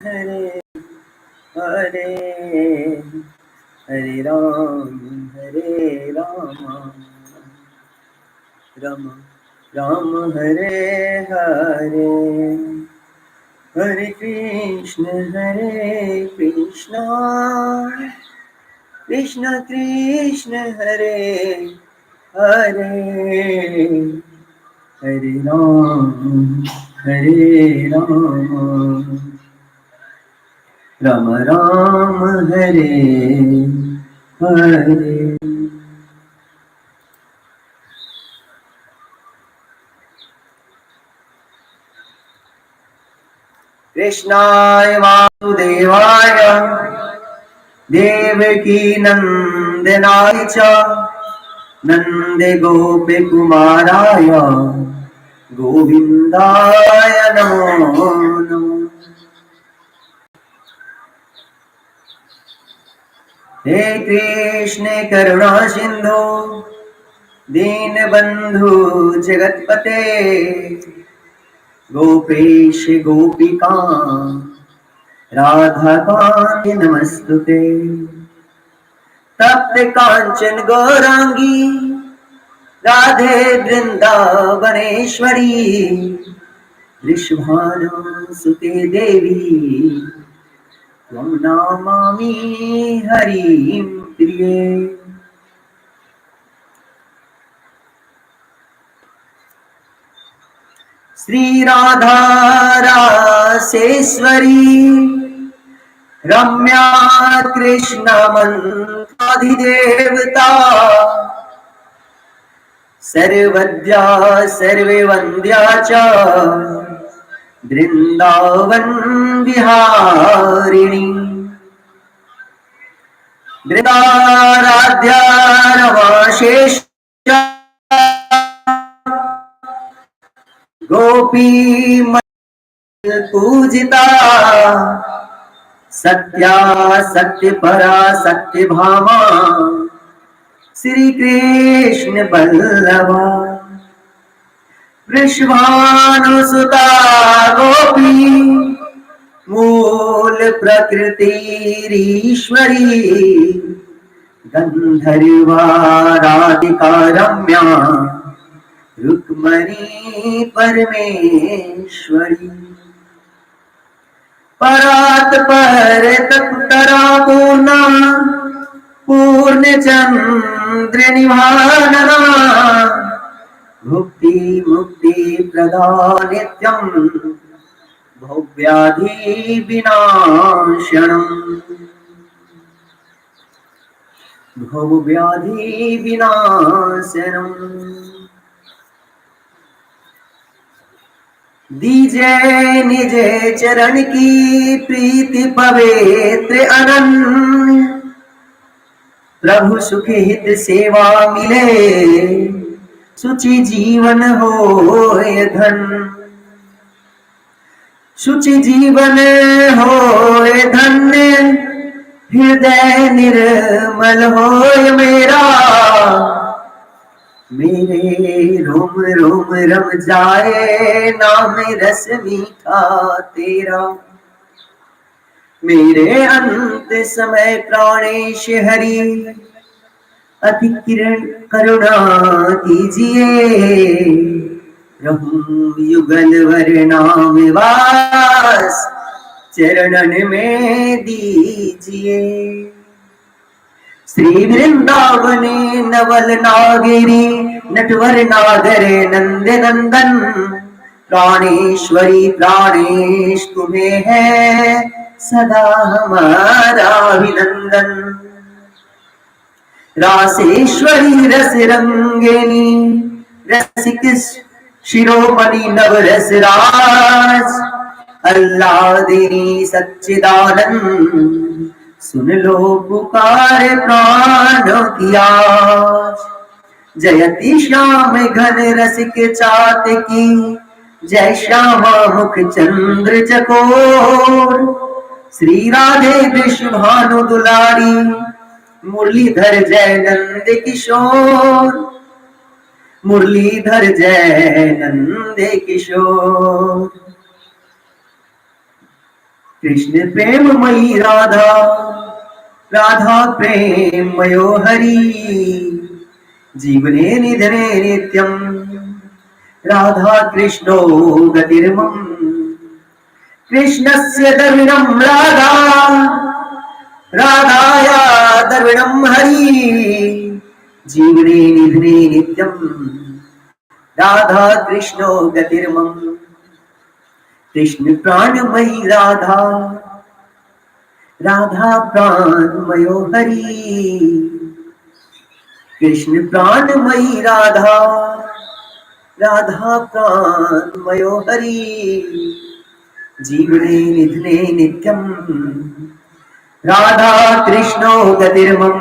हरे हरे हरे राम राम राम हरे हरे हरे कृष्ण कृष्ण कृष्ण हरे हरे हरे राम राम राम हरे हरे। कृष्णाय वासुदेवाय देवकी नंदनाय च नन्दगोपकुमाराय गोविन्दाय नमो नमः। हे कृष्ण करुणा सिंधु दीनबन्धु जगत्पते गोपेश गोपिका राधाकान्त नमस्तुते। तप्त कांचन गौरांगी राधे वृंदावनेश्वरी वृषभानुसुते देवी त्वं नमामि हरिं प्रिये। श्री राधा रासेश्वरी रम्या कृष्ण मंत्राधिदेवता सर्वद्या सर्ववन्द्या च वृंदावन विहारिणी वृंदाराध्या रमाशेष गोपी पूजिता सत्या सत्य परा सत्य भामा श्री कृष्ण बल्लभा वृषभानुसुता गोपी मूल प्रकृतिरीश्वरी गंधर्वा राधिका रम्या रुक्मणी परमेश्वरी परात पर तत्तरा पूर्णा पूर्ण चंद्र निभानना भुक्ति मुक्ति प्रदा नित्यं भव्याधि विनाशनम् भवव्याधि विनाशनम्। दीजे निजे चरण की प्रीति पवित्र अनन्य प्रभु सुख हित सेवा मिले सुचि जीवन होय धन शुचि जीवन होय धन्य हृदय निर्मल होय मेरा मेरे रोम रोम रम जाए नाम रस मीठा तेरा मेरे अंत समय प्राणेश हरि अति किरण करुणा कीजिए रहूं युगल वर नाम वास चरणन में दीजिए। श्री वृंदावने नवल नागिरी नटवर नागर नंद नंदन प्राणेश्वरी प्राणेश तुम्हें है सदा हमारा अभिनंदन। रासेश्वरी रस रंगिनी रसिक शिरोमणि नव रस राज अल्लादिनी सच्चिदानंद सुन लो पुकार प्राणों की आस। जयति श्याम घन रसिक चात की जय श्यामा मुख चंद्र चकोर श्री राधे वृषभानु दुलारी मुरलीधर जय नंद किशोर मुरलीधर जय नंद किशोर। कृष्ण प्रेममयी राधा, राधा प्रेममयो हरि, जीवने निधने नित्यं राधा कृष्णो गतिर्मम। कृष्णस्य दर्शनं राधा, राधाया दर्शनं हरि, जीवने निधने नित्यं राधा कृष्णो गतिर्मम। कृष्ण प्राणमयी राधा, राधा प्राणमयो हरि, कृष्ण प्राणमयी राधा, राधा प्राणमयो हरि, जीवने निधने नित्यं राधा कृष्णो गतिर्मम।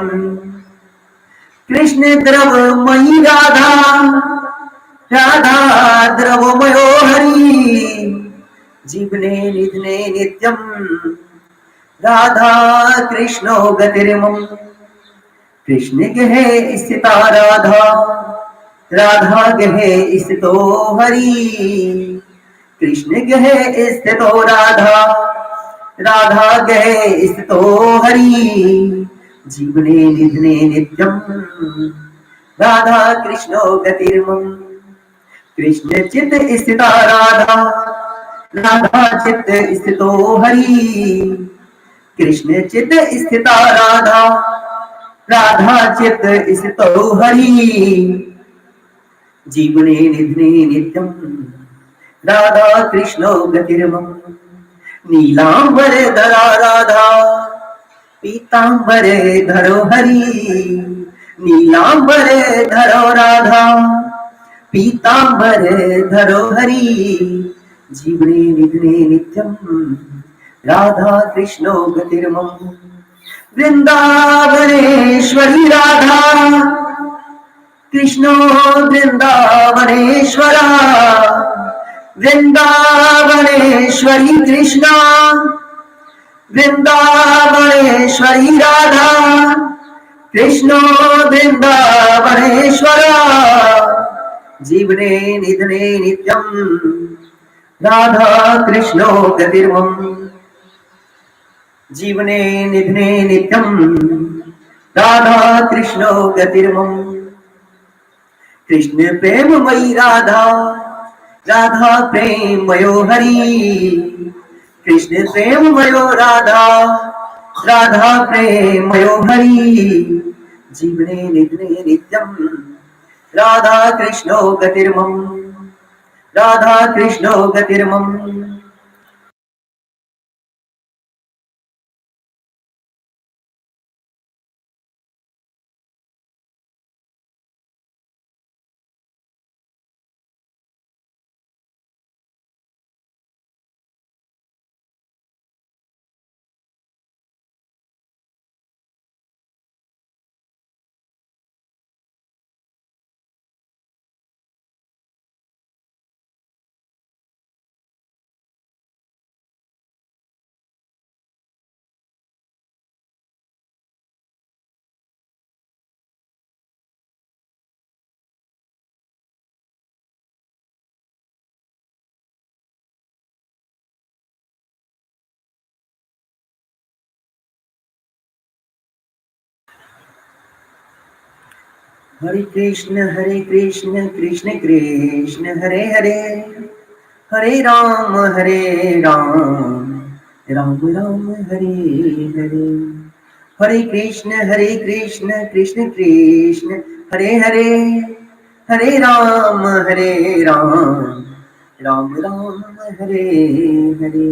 कृष्ण द्रवमयी राधा, राधा द्रवमयो हरि, जीवने निधने नित्यं राधा कृष्णो गतिर्मम। कृष्ण गहे स्थिता राधा, राधा गहे स्थितो हरि, कृष्ण गहे स्थितो राधा, राधा गहे स्थितो हरि, जीवने निधने नित्यं राधा कृष्णो गतिर्मम। कृष्ण चित स्थिता राधा, राधा चित स्थितो हरि, कृष्ण चित स्थिता राधा, राधा चित स्थितो हरि, जीवने निधने नित्यं राधा कृष्णो गतिर्मम। नीलांबर धरा राधा, पीतांबर धरो हरि, नीलांबर धरो राधा, पीतांबर धरो हरि, जीवने निधने नित्यं राधा कृष्णो गतिर्मम। वृंदावनेश्वरी राधा, कृष्णो वृंदावनेश्वरा, वृंदावनेश्वरी कृष्णा, वृंदावनेश्वरी राधा, कृष्णो वृंदावनेश्वरा, जीवने निधने नित्यं राधा कृष्णो गतिर्मम। जीवने निधने नित्यं राधा कृष्णो गतिर्मम। कृष्ण प्रेममयी राधा, राधा प्रेममयो हरि, कृष्ण प्रेममयो राधा, राधा प्रेममयो हरि, जीवने निधने नित्यं राधा कृष्णो गतिर्मम, राधा कृष्णो गतिर्मम। हरे कृष्ण कृष्ण कृष्ण हरे हरे, हरे राम राम राम हरे हरे, हरे कृष्ण कृष्ण कृष्ण हरे हरे, हरे राम राम राम हरे हरे।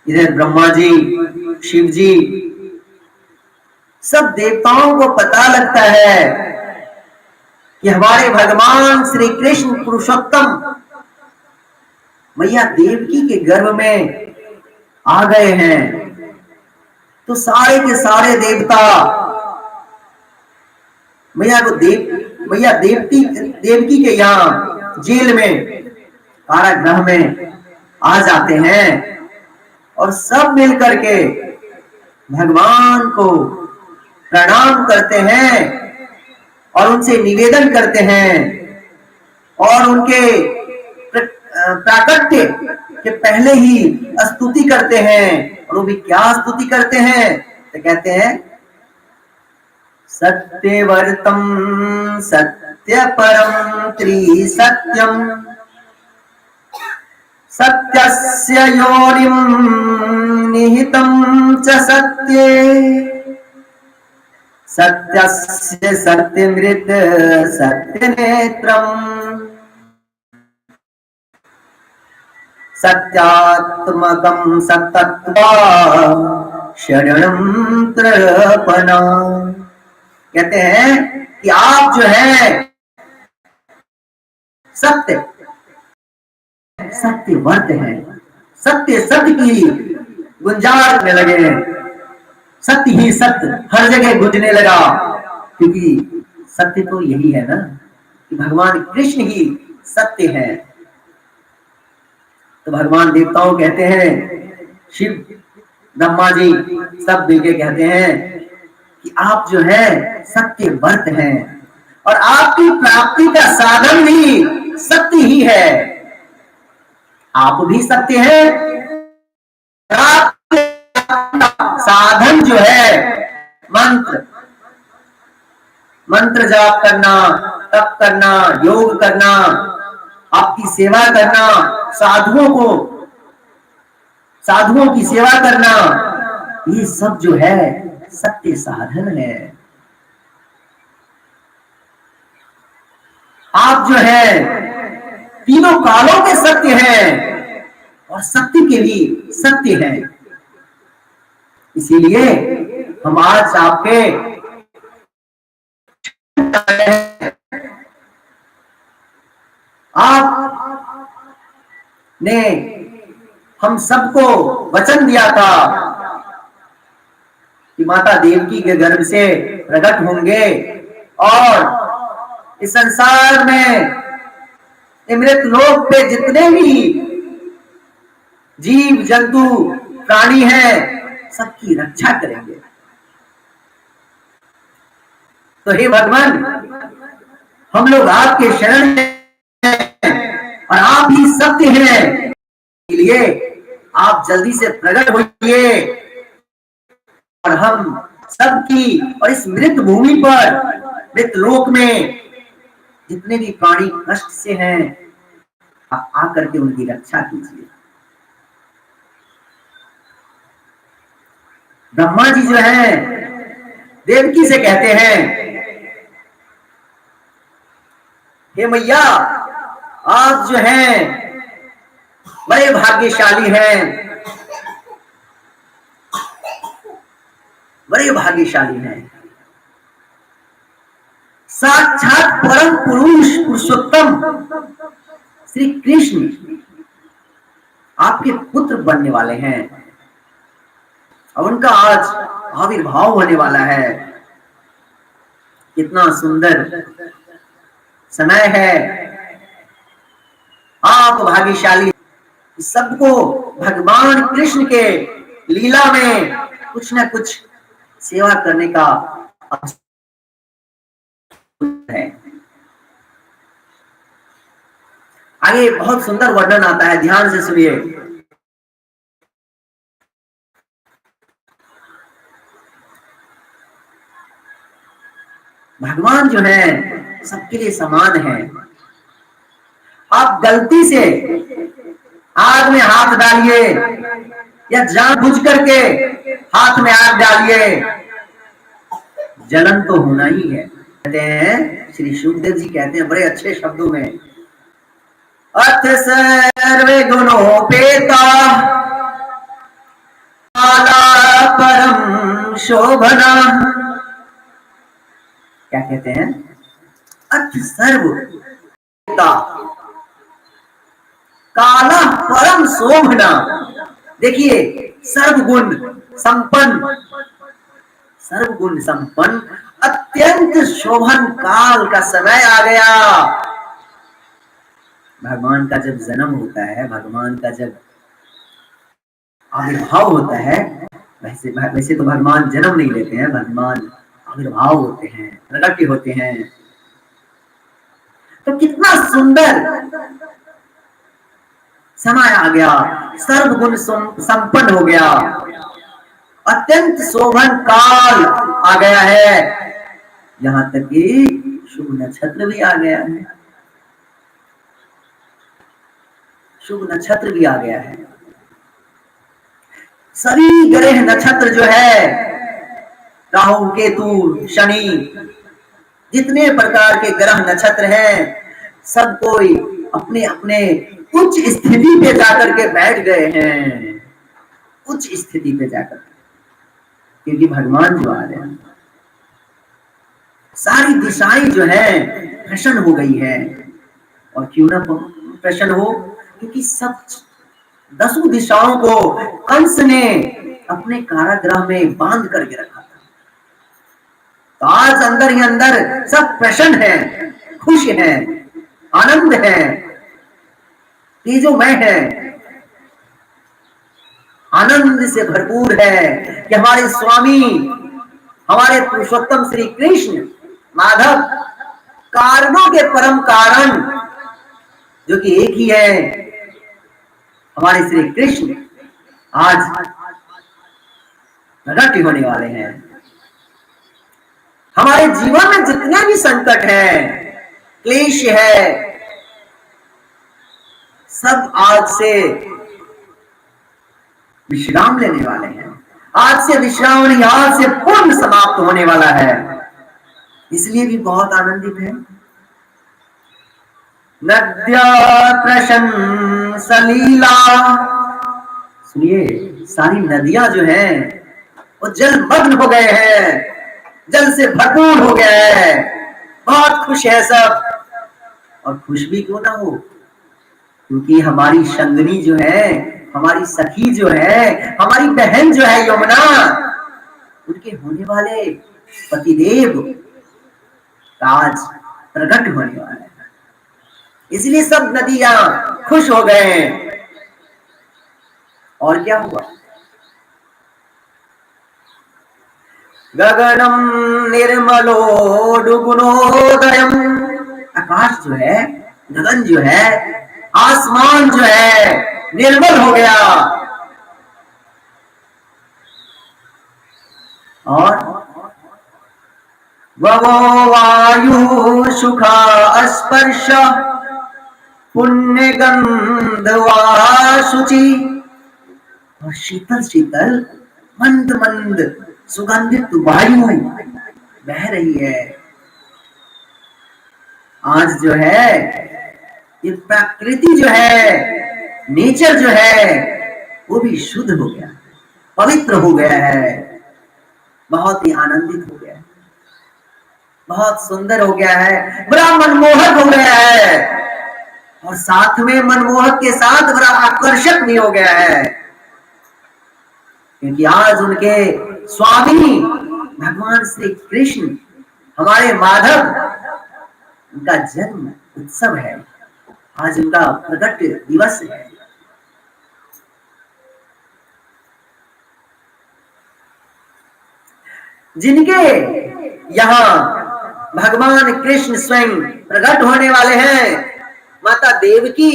इधर ब्रह्मा जी, शिव जी, सब देवताओं को पता लगता है कि हमारे भगवान श्री कृष्ण पुरुषोत्तम मैया देवकी के गर्भ में आ गए हैं। तो सारे के सारे देवता मैया को मैया देवकी के यहाँ जेल में, कारागृह में आ जाते हैं और सब मिलकर के भगवान को प्रणाम करते हैं और उनसे निवेदन करते हैं और उनके प्राकट्य के पहले ही स्तुति करते हैं। और वो भी क्या स्तुति करते हैं, तो कहते हैं सत्यवर्तम सत्य परम त्रिसत्यम सत्यस्य योनिम निहितं च सत्ये सत्यस्य सत्यमृत सत्यनेत्रम् सत्यात्मकं सत्तत्वा शरणं त्रपना। कहते हैं कि आप जो है सत्य सत्यवर्त है, सत्य सत्य की गुंजार करने लगे हैं, सत्य ही सत्य हर जगह गूंजने लगा, क्योंकि सत्य तो यही है ना कि भगवान कृष्ण ही सत्य है। तो भगवान देवताओं कहते हैं, शिव ब्रह्मा जी सब मिलके कहते हैं कि आप जो है सत्यवर्त हैं और आपकी प्राप्ति का साधन भी सत्य ही है। आप भी सत्य हैं, साधन जो है मंत्र जाप करना, तप करना, योग करना, आपकी सेवा करना, साधुओं की सेवा करना, ये सब जो है सत्य साधन है। आप जो है तीनों कालों के सत्य हैं और सत्य के भी सत्य हैं। इसीलिए हम आज आपके आपने हम सबको वचन दिया था कि माता देवकी के गर्भ से प्रकट होंगे और इस संसार में मृत लोक पे जितने भी जीव जंतु प्राणी हैं सबकी रक्षा करेंगे। तो हे भगवान, हम लोग आपके शरण हैं और आप ही सत्य हैं, इसलिए आप जल्दी से प्रकट होइए और हम सबकी और इस मृत भूमि पर, मृत लोक में जितने भी प्राणी कष्ट से हैं आप आकर के उनकी रक्षा कीजिए। ब्रह्मा जी जो है देवकी से कहते हैं, हे मैया आप जो हैं बड़े भाग्यशाली हैं, बड़े भाग्यशाली हैं। साक्षात परम पुरुष पुरुषोत्तम श्री कृष्ण आपके पुत्र बनने वाले हैं और उनका आज आविर्भाव होने वाला है। कितना सुंदर समय है, आप भाग्यशाली। सबको भगवान कृष्ण के लीला में कुछ न कुछ सेवा करने का है। आगे बहुत सुंदर वर्णन आता है, ध्यान से सुनिए। भगवान जो है सबके लिए समान है। आप गलती से आग में हाथ डालिए या जानबूझ करके हाथ में आग डालिए, जलन तो होना ही है। कहते हैं, श्री शुकदेव जी कहते हैं बड़े अच्छे शब्दों में, अथ सर्वे गुणोपेता काला परम शोभना। क्या कहते हैं? अथ सर्व काला परम शोभना। देखिए, सर्वगुण संपन्न, सर्वगुण संपन्न अत्यंत शोभन काल का समय आ गया। भगवान का जब जन्म होता है, भगवान का जब आविर्भाव होता है, वैसे तो भगवान जन्म नहीं लेते हैं, भगवान आविर्भाव होते हैं, प्रकट होते हैं। तो कितना सुंदर समय आ गया, सर्वगुण संपन्न हो गया, अत्यंत शोभन काल आ गया है, यहां तक कि शुभ नक्षत्र भी आ गया है, शुभ नक्षत्र भी आ गया है। सभी ग्रह नक्षत्र जो है, राहु केतु शनि, जितने प्रकार के ग्रह नक्षत्र हैं, सब कोई अपने अपने उच्च स्थिति पे जाकर के बैठ गए हैं, उच्च स्थिति पे जाकर, क्योंकि भगवान जो आ रहे हैं, सारी दिशाएं जो है प्रसन्न हो गई है। और क्यों ना प्रसन्न हो, क्योंकि सब 10 दिशाओं को कंस ने अपने कारागृह में बांध करके रखा था। तो आज अंदर ही अंदर सब प्रसन्न है, खुश है, आनंद है, तेजोमय है, आनंद से भरपूर है कि हमारे स्वामी, हमारे पुरुषोत्तम श्री कृष्ण माधव, कारणों के परम कारण जो कि एक ही है, हमारे श्री कृष्ण आज प्रकट होने वाले हैं। हमारे जीवन में जितने भी संकट हैं, क्लेश है, सब आज से विश्राम लेने वाले हैं। आज से विश्राम नहीं, आज से पूर्ण समाप्त होने वाला है, इसलिए भी बहुत आनंदित है। नद्या प्रशन सलीला, सुनिए, सारी नदियां जो हैं वो जलमग्न हो गए हैं, जल से भरपूर हो गया है, बहुत खुश है सब। और खुश भी क्यों ना हो, क्योंकि हमारी संगनी जो है, हमारी सखी जो है, हमारी बहन जो है यमुना, उनके होने वाले पतिदेव आज प्रकट होने वाले हैं, इसलिए सब नदियां खुश हो गए हैं। और क्या हुआ, गगनम निर्मलोडुगुणोदयम, आकाश जो है, गगन जो है, आसमान जो है निर्मल हो गया। और ववो वायु सुखा स्पर्श पुण्य गंध वाशुचि, और शीतल शीतल मंद मंद सुगंधित वायु बह रही है। आज जो है ये प्रकृति जो है, नेचर जो है, वो भी शुद्ध हो गया, पवित्र हो गया है, बहुत ही आनंदित हो गया है, बहुत सुंदर हो गया है, बड़ा मनमोहक हो गया है, और साथ में मनमोहक के साथ बड़ा आकर्षक भी हो गया है, क्योंकि आज उनके स्वामी भगवान श्री कृष्ण, हमारे माधव, उनका जन्म उत्सव है, आज उनका प्रकट दिवस है। जिनके यहाँ भगवान कृष्ण स्वयं प्रकट होने वाले हैं, माता देवकी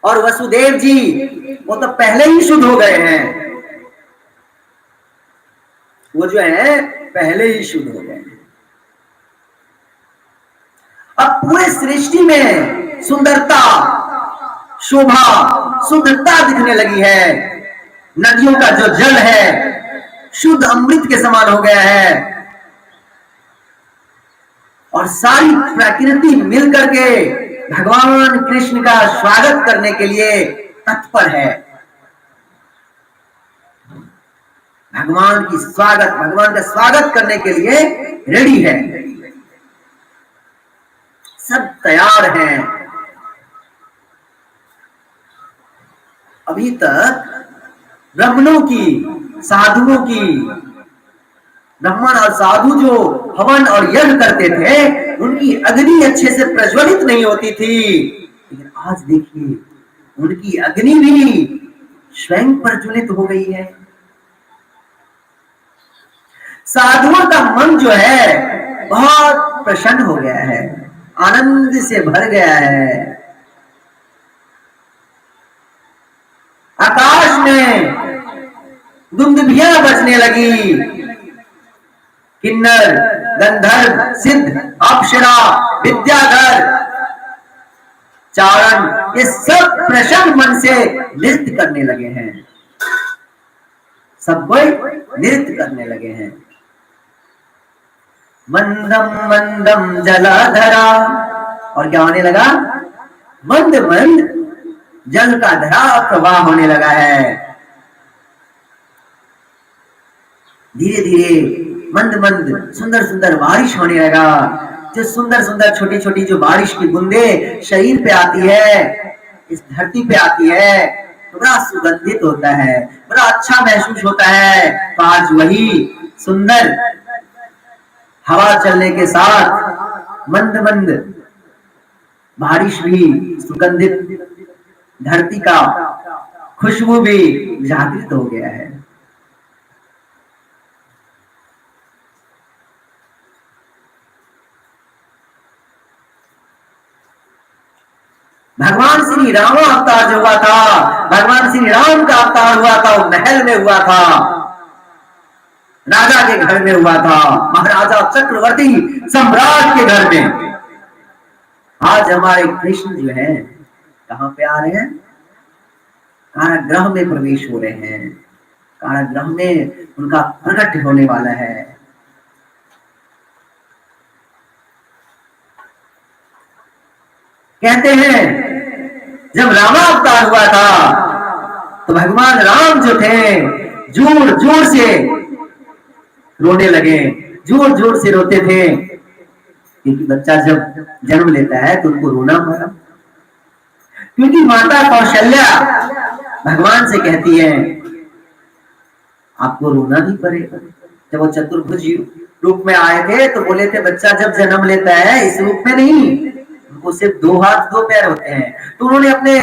और वसुदेव जी, वो तो पहले ही शुद्ध हो गए हैं, वो जो है पहले ही शुद्ध हो गए हैं। अब पूरे सृष्टि में सुंदरता, शोभा, शुद्धता दिखने लगी है। नदियों का जो जल है शुद्ध अमृत के समान हो गया है, और सारी प्रकृति मिलकर के भगवान कृष्ण का स्वागत करने के लिए तत्पर है। भगवान का स्वागत करने के लिए रेडी है, सब तैयार हैं। अभी तक ब्राह्मणों की, साधुओं की, ब्राह्मण और साधु जो हवन और यज्ञ करते थे, उनकी अग्नि अच्छे से प्रज्वलित नहीं होती थी, लेकिन आज देखिए उनकी अग्नि भी स्वयं प्रज्वलित हो गई है। साधुओं का मन जो है बहुत प्रसन्न हो गया है, आनंद से भर गया है। आकाश में दुंदुभियां बजने लगी। किन्नर, गंधर्व, सिद्ध, अप्सरा, विद्याधर, चारण, ये सब प्रसन्न मन से नृत्य करने लगे हैं। सब कोई नृत्य करने लगे हैं। मंदम मंदम जलाधरा, और क्या होने लगा? मंद मंद जल का धरा प्रवाह होने लगा है। धीरे धीरे मंद मंद सुंदर सुंदर बारिश होने लगा। जो सुंदर सुंदर छोटी छोटी जो बारिश की बूंदे शरीर पे आती है, इस धरती पे आती है, तो बड़ा सुगंधित होता है, बड़ा अच्छा महसूस होता है। तो आज वही सुंदर हवा चलने के साथ मंद मंद बारिश भी सुगंधित, धरती का खुशबू भी जागृत हो गया है। भगवान श्री राम अवतार जो हुआ था, भगवान श्री राम का अवतार हुआ था, वो महल में हुआ था, राजा के घर में हुआ था, महाराजा चक्रवर्ती सम्राट के घर में। आज हमारे कृष्ण जो है कहां पे आ रहे हैं? कारागृह में प्रवेश हो रहे हैं। कारागृह में उनका प्रकट होने वाला है। कहते हैं जब रामावतार हुआ था तो भगवान राम जो थे जोर जोर से रोने लगे, जोर जोर से रोते थे, क्योंकि बच्चा जब जन्म लेता है तो उनको रोना पड़ा। क्योंकि माता कौशल्या भगवान से कहती है आपको रोना भी पड़ेगा। जब वो चतुर्भुज रूप में आए थे तो बोले थे बच्चा जब जन्म लेता है इस रूप में नहीं, उनको सिर्फ 2 हाथ 2 पैर होते हैं। तो उन्होंने अपने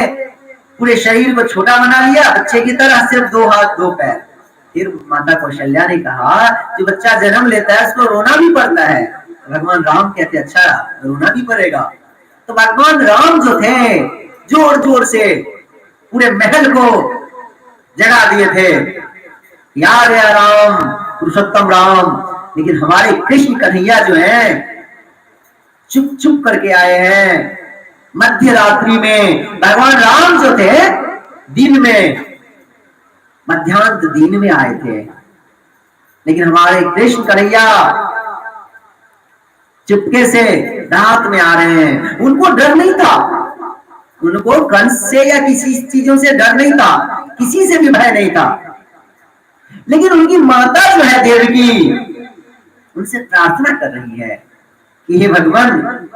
पूरे शरीर को छोटा बना लिया, बच्चे की तरह सिर्फ 2 हाथ 2 पैर। फिर माता कौशल्या ने कहा जो बच्चा जन्म लेता है उसको रोना भी पड़ता है। भगवान राम कहते अच्छा रोना भी पड़ेगा। तो भगवान राम जो थे जोर जोर से पूरे महल को जगा दिए थे, यार या राम पुरुषोत्तम राम। लेकिन हमारे कृष्ण कन्हैया जो हैं चुप चुप करके आए हैं। मध्य रात्रि में भगवान राम जो थे दिन में, मध्यांत दिन में आए थे, लेकिन हमारे कृष्ण कन्हैया चुपके से रात में आ रहे हैं। उनको डर नहीं था, उनको कंस से या किसी चीजों से डर नहीं था, किसी से भी भय नहीं था। लेकिन उनकी माता जो है देवकी उनसे प्रार्थना कर रही है कि हे भगवान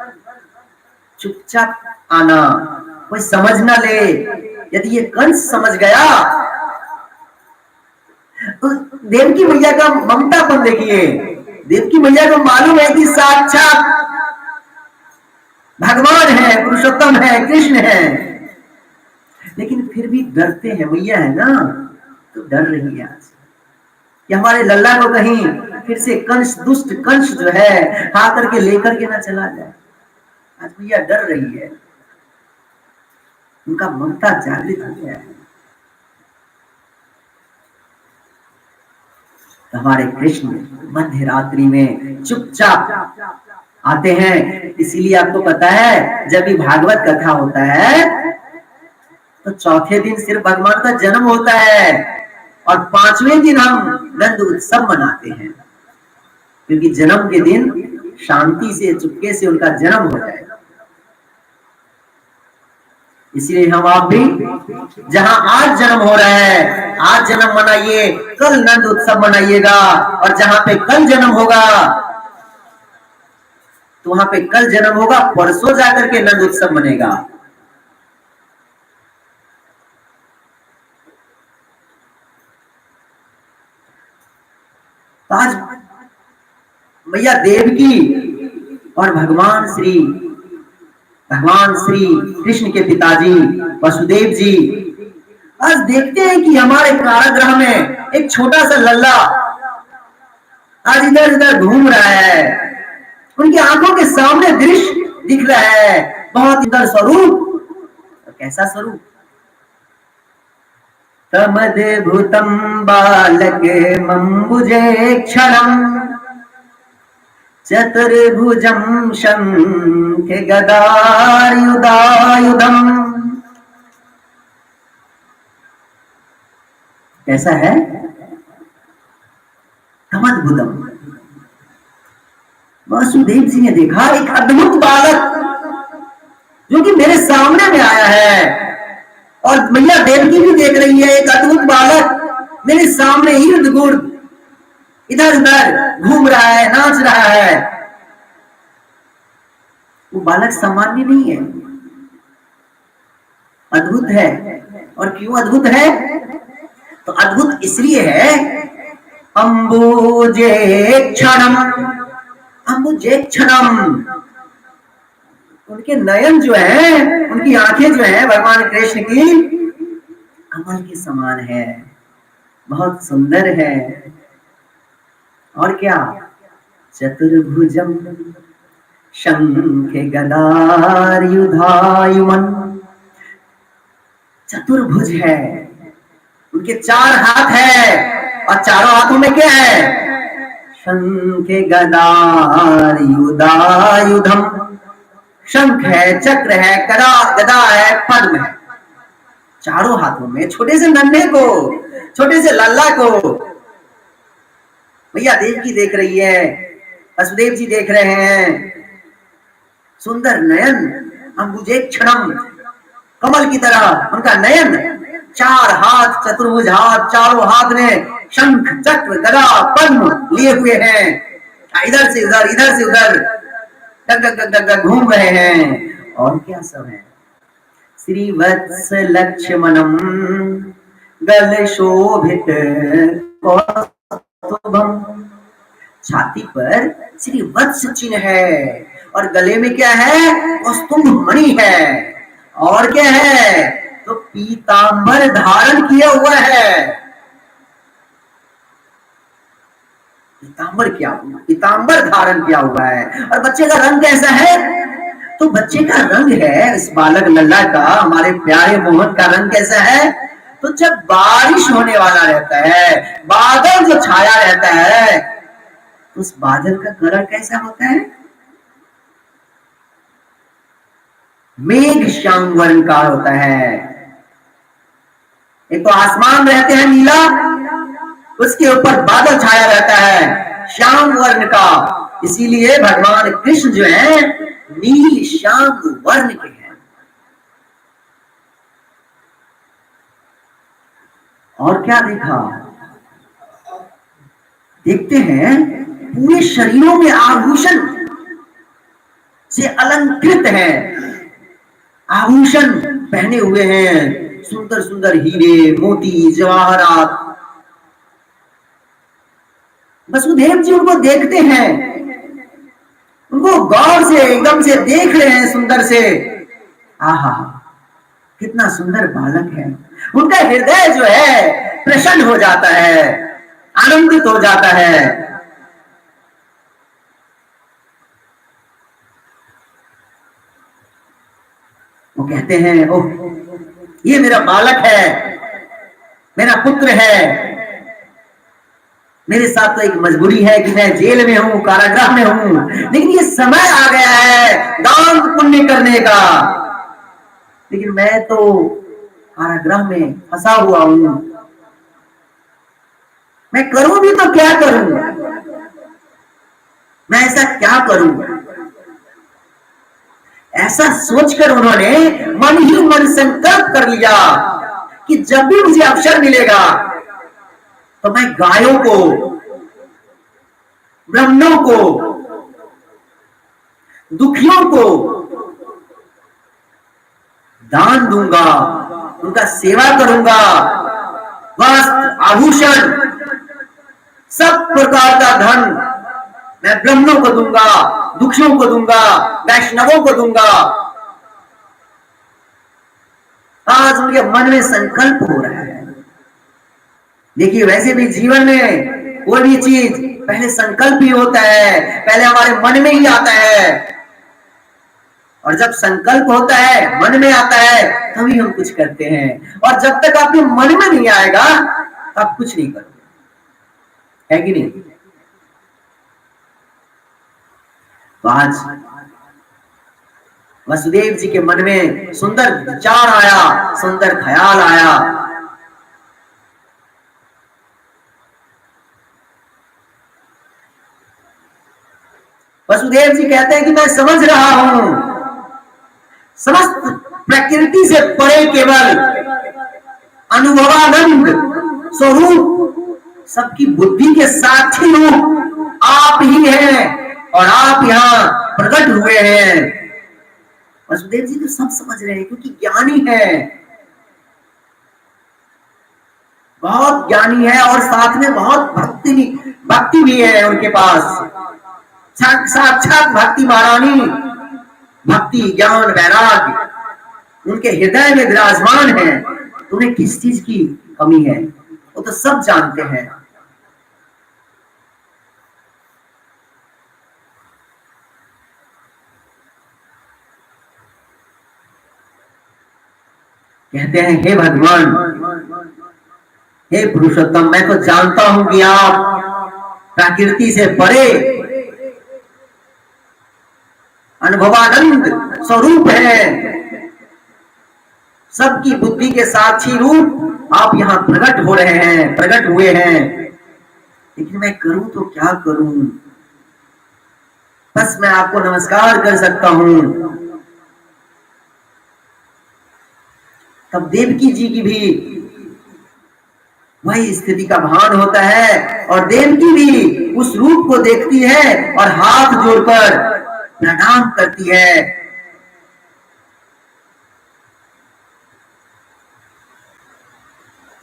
चुपचाप आना, कोई समझ ना ले। यदि ये कंस समझ गया तो देवकी मैया का ममतापन देखिए। देवकी मैया को मालूम है कि साक्षात भगवान है, पुरुषोत्तम है, कृष्ण है, लेकिन फिर भी डरते हैं। मैया है ना तो डर रही है आज कि हमारे लल्ला को कहीं फिर से कंस, दुष्ट कंस जो है आकर के लेकर के ना चला जाए। आज मैया डर रही है, उनका ममता जागृत हो गया है। तो हमारे कृष्ण मध्य रात्रि में चुपचाप आते हैं। इसीलिए आपको पता है जब भी भागवत कथा होता है तो चौथे दिन सिर्फ भगवान का जन्म होता है और 5वें दिन हम नंद उत्सव मनाते हैं, क्योंकि जन्म के दिन शांति से चुपके से उनका जन्म हो जाएगा। इसलिए हम आप भी जहां आज जन्म हो रहा है आज जन्म मनाइए, कल नंद उत्सव मनाइएगा। और जहां पे कल जन्म होगा तो वहां पे कल जन्म होगा, परसों जाकर के नंद उत्सव मनेगा। आज मैया देवकी और भगवान श्री कृष्ण के पिताजी वसुदेव जी आज देखते हैं कि हमारे कारागृह में एक छोटा सा लल्ला आज इधर उधर घूम रहा है। उनकी आंखों के सामने दृश्य दिख रहा है, बहुत सुंदर स्वरूप। कैसा स्वरूप? तमद्भुतं बालकमम्बुजे क्षणम् चतुर्भुजं शंखे गदायुधायुधम्। कैसा है? तमद्भुतम। वासुदेव जी ने देखा एक अद्भुत बालक जो कि मेरे सामने में आया है, और मैया देवकी भी देख रही है एक अद्भुत बालक मेरे सामने इर्द गिर्द इधर उधर घूम रहा है, नाच रहा है। वो बालक सामान्य नहीं है, अद्भुत है। और क्यों अद्भुत है? तो अद्भुत इसलिए है, अम्बुजे क्षणम, अम्बुजे क्षणम। उनके नयन जो है, उनकी आंखें जो है भगवान कृष्ण की कमल के समान है, बहुत सुंदर है। और क्या? चतुर्भुजम शंखे गदायुधायुमन। चतुर्भुज है, उनके 4 हाथ है, और चारों हाथों में क्या है? शंखे गदायुधायुधम। शंख है, चक्र है, गदा है, पद्म है। चारों हाथों में छोटे से नन्हे को, छोटे से लल्ला को भैया देवकी देख रही है, वसुदेव जी देख रहे हैं। सुंदर नयन, अम्बुजे क्षणम, कमल की तरह उनका नयन। 4 हाथ, चतुर्भुज हाथ, चारों हाथ में शंख चक्र गदा पद्म लिए हुए हैं। इधर से उधर, इधर से उधर घूम रहे हैं। और क्या सब है? श्रीवत्स लक्ष्मणम गल शोभित कौस्तुभम। छाती पर श्रीवत्स चिन्ह है, और गले में क्या है? कौस्तुभ मणि है। और क्या है? तो पीतांबर धारण किया हुआ है। पीतांबर क्या हुआ? पीतांबर धारण किया हुआ है। और बच्चे का रंग कैसा है? तो बच्चे का रंग है, इस बालक लल्ला का, हमारे प्यारे मोहन का रंग कैसा है? तो जब बारिश होने वाला रहता है, बादल जो छाया रहता है, उस बादल का कलर कैसा होता है? मेघ श्याम वर्ण का होता है। एक तो आसमान रहते हैं नीला, उसके ऊपर बादल छाया रहता है श्याम वर्ण का। इसीलिए भगवान कृष्ण जो है नील श्याम वर्ण के हैं। और क्या देखा? देखते हैं पूरे शरीरों में आभूषण से अलंकृत है, आभूषण पहने हुए हैं, सुंदर सुंदर हीरे मोती जवाहरात। वसुदेव जी उनको देखते हैं, उनको गौर से एकदम से देख रहे हैं, सुंदर से। आहा, कितना सुंदर बालक है। उनका हृदय जो है प्रसन्न हो जाता है, आनंदित हो जाता है। वो कहते हैं, ओह, ये मेरा बालक है, मेरा पुत्र है। मेरे साथ तो एक मजबूरी है कि मैं जेल में हूं, कारागृह में हूं, लेकिन ये समय आ गया है दान पुण्य करने का। लेकिन मैं तो कारागृह में फंसा हुआ हूं, मैं करूं भी तो क्या करूं? मैं ऐसा क्या करूं? ऐसा सोचकर उन्होंने मन ही मन संकल्प कर लिया कि जब भी मुझे अवसर मिलेगा तो मैं गायों को, ब्राह्मणों को, दुखियों को दान दूंगा, उनका सेवा करूंगा। वस्त्र, आभूषण, सब प्रकार का धन मैं ब्राह्मणों को दूंगा, दुखियों को दूंगा, वैष्णवों को दूंगा। आज उनके मन में संकल्प हो रहा है। देखिए, वैसे भी जीवन में कोई भी चीज पहले संकल्प ही होता है, पहले हमारे मन में ही आता है, और जब संकल्प होता है, मन में आता है, तभी हम कुछ करते हैं। और जब तक आपके मन में नहीं आएगा आप कुछ नहीं करोगे, है कि नहीं? तो आज वसुदेव जी के मन में सुंदर विचार आया, सुंदर ख्याल आया। वसुदेव जी कहते हैं कि मैं समझ रहा हूं, समस्त प्रकृति से परे केवल अनुभवानंद स्वरूप, सबकी बुद्धि के साक्षी रूप आप ही हैं, और आप यहाँ प्रकट हुए हैं। वसुदेव जी तो सब समझ रहे हैं, क्योंकि ज्ञानी है, बहुत ज्ञानी है, और साथ में बहुत भक्ति भी है उनके पास, साक्षात भक्ति महारानी, भक्ति ज्ञान वैराग्य उनके हृदय में विराजमान है। उन्हें किस चीज की कमी है वो तो सब जानते हैं। कहते हैं हे भगवान, हे पुरुषोत्तम, मैं तो जानता हूं कि आप प्रकृति से परे अनुभवानंद स्वरूप है, सबकी बुद्धि के साक्षी रूप आप यहाँ प्रकट हो रहे हैं, प्रकट हुए हैं, लेकिन मैं करूं तो क्या करूं? बस मैं आपको नमस्कार कर सकता हूं। तब देवकी जी की भी वही स्थिति का भान होता है, और देवकी भी उस रूप को देखती है और हाथ जोड़कर प्रणाम करती है।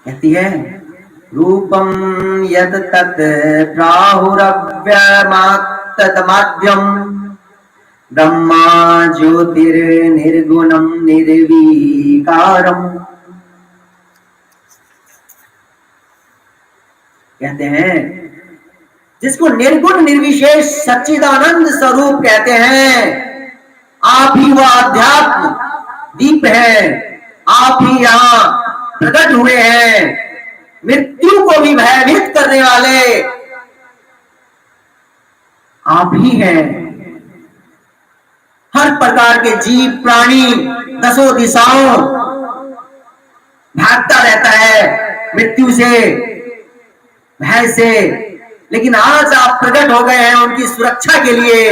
कहती है रूपम यत तत् प्राहुरव्यमात्तमाद्यम ब्रह्मा ज्योतिर्निर्गुणम निर्विकारम। कहते हैं जिसको निर्गुण निर्विशेष सच्चिदानंद स्वरूप कहते हैं, आप ही वह अध्यात्म दीप है, आप ही यहाँ प्रकट हुए हैं, मृत्यु को भी भयभीत करने वाले आप ही हैं। हर प्रकार के जीव प्राणी दसों दिशाओं भागता रहता है मृत्यु से, भय से, लेकिन आज आप प्रकट हो गए हैं उनकी सुरक्षा के लिए।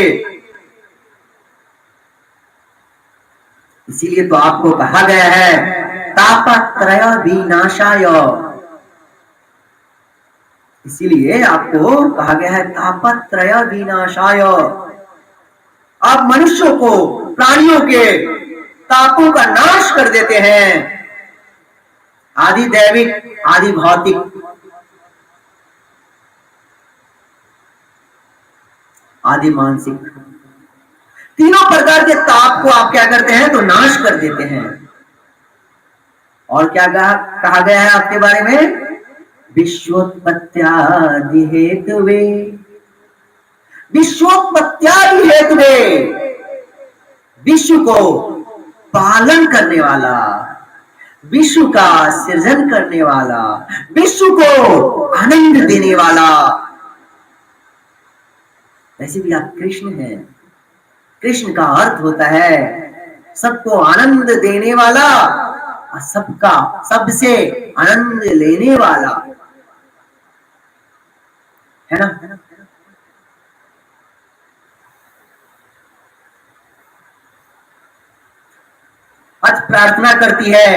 इसीलिए तो आपको कहा गया है तापत्रय विनाशाय, इसीलिए आपको कहा गया है तापत्रय विनाशाय। आप मनुष्यों को, प्राणियों के तापों का नाश कर देते हैं, आदि दैविक, आदि भौतिक, आदि मानसिक, तीनों प्रकार के ताप को आप क्या करते हैं तो नाश कर देते हैं। और क्या कहा गया है आपके बारे में? विश्वोत्पत्त्यादि हेतुवे, विश्वोत्पत्त्यादि हेतुवे, विश्व को पालन करने वाला, विश्व का सृजन करने वाला, विश्व को आनंद देने वाला। वैसे भी आप कृष्ण हैं। कृष्ण का अर्थ होता है सबको आनंद देने वाला और सबका, सबसे आनंद लेने वाला, है ना? आज प्रार्थना करती है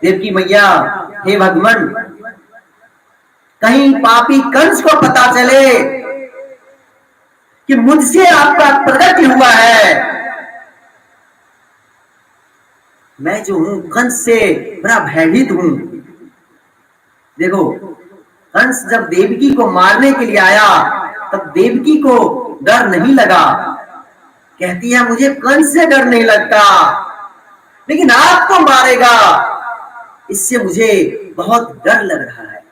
देवकी मैया, हे भगवान, कहीं पापी कंस को पता चले कि मुझसे आपका प्रकट हुआ है। मैं जो हूं कंस से बड़ा भयभीत हूं। देखो, कंस जब देवकी को मारने के लिए आया तब देवकी को डर नहीं लगा। कहती है मुझे कंस से डर नहीं लगता, लेकिन आपको मारेगा इससे मुझे बहुत डर लग रहा है।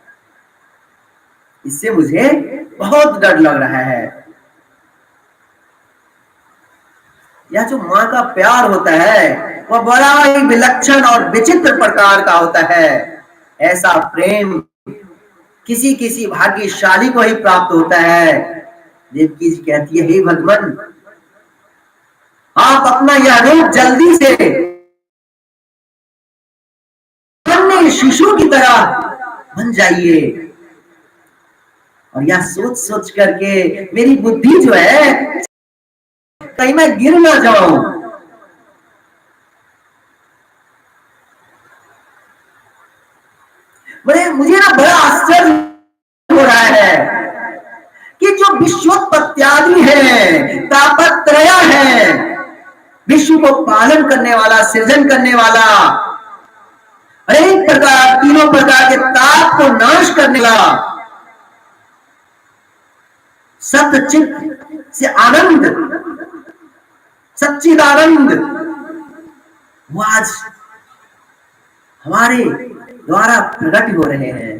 इससे मुझे बहुत डर लग रहा है। यह जो माँ का प्यार होता है वह बड़ा ही विलक्षण और विचित्र प्रकार का होता है। ऐसा प्रेम किसी किसी भाग्यशाली को ही प्राप्त होता है। देवकी जी कहती है, हे भगवान, आप अपना यह रूप जल्दी से शिशु की तरह बन जाइए। और यह सोच सोच करके मेरी बुद्धि जो है, कहीं मैं गिर ना जाऊं। मुझे ना बड़ा आश्चर्य हो रहा है कि जो विश्वोत्पत्त्यादि है, तापत्रय है, विश्व को पालन करने वाला, सृजन करने वाला, अनेक प्रकार, तीनों प्रकार के ताप को नाश करने वाला, सतचित से आनंद, सच्चिदानंद, वो आज हमारे द्वारा प्रकट हो रहे हैं।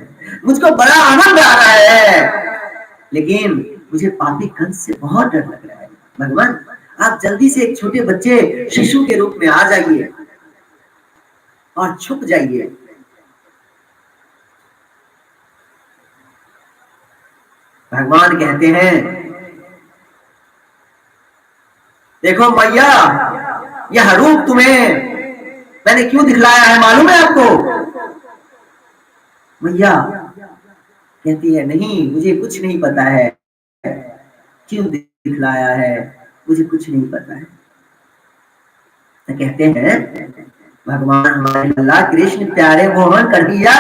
मुझको बड़ा आनंद आ रहा है, लेकिन मुझे पापी कंस से बहुत डर लग रहा है। भगवान, आप जल्दी से एक छोटे बच्चे शिशु के रूप में आ जाइए और छुप जाइए। भगवान कहते हैं, देखो मैया, यह रूप तुम्हें मैंने क्यों दिखलाया है मालूम है आपको? मैया कहती है, नहीं, मुझे कुछ नहीं पता है, क्यों दिखलाया है, मुझे कुछ नहीं पता है। तो कहते हैं, भगवान हमारे अल्लाह कृष्ण प्यारे मोहन कन्हैया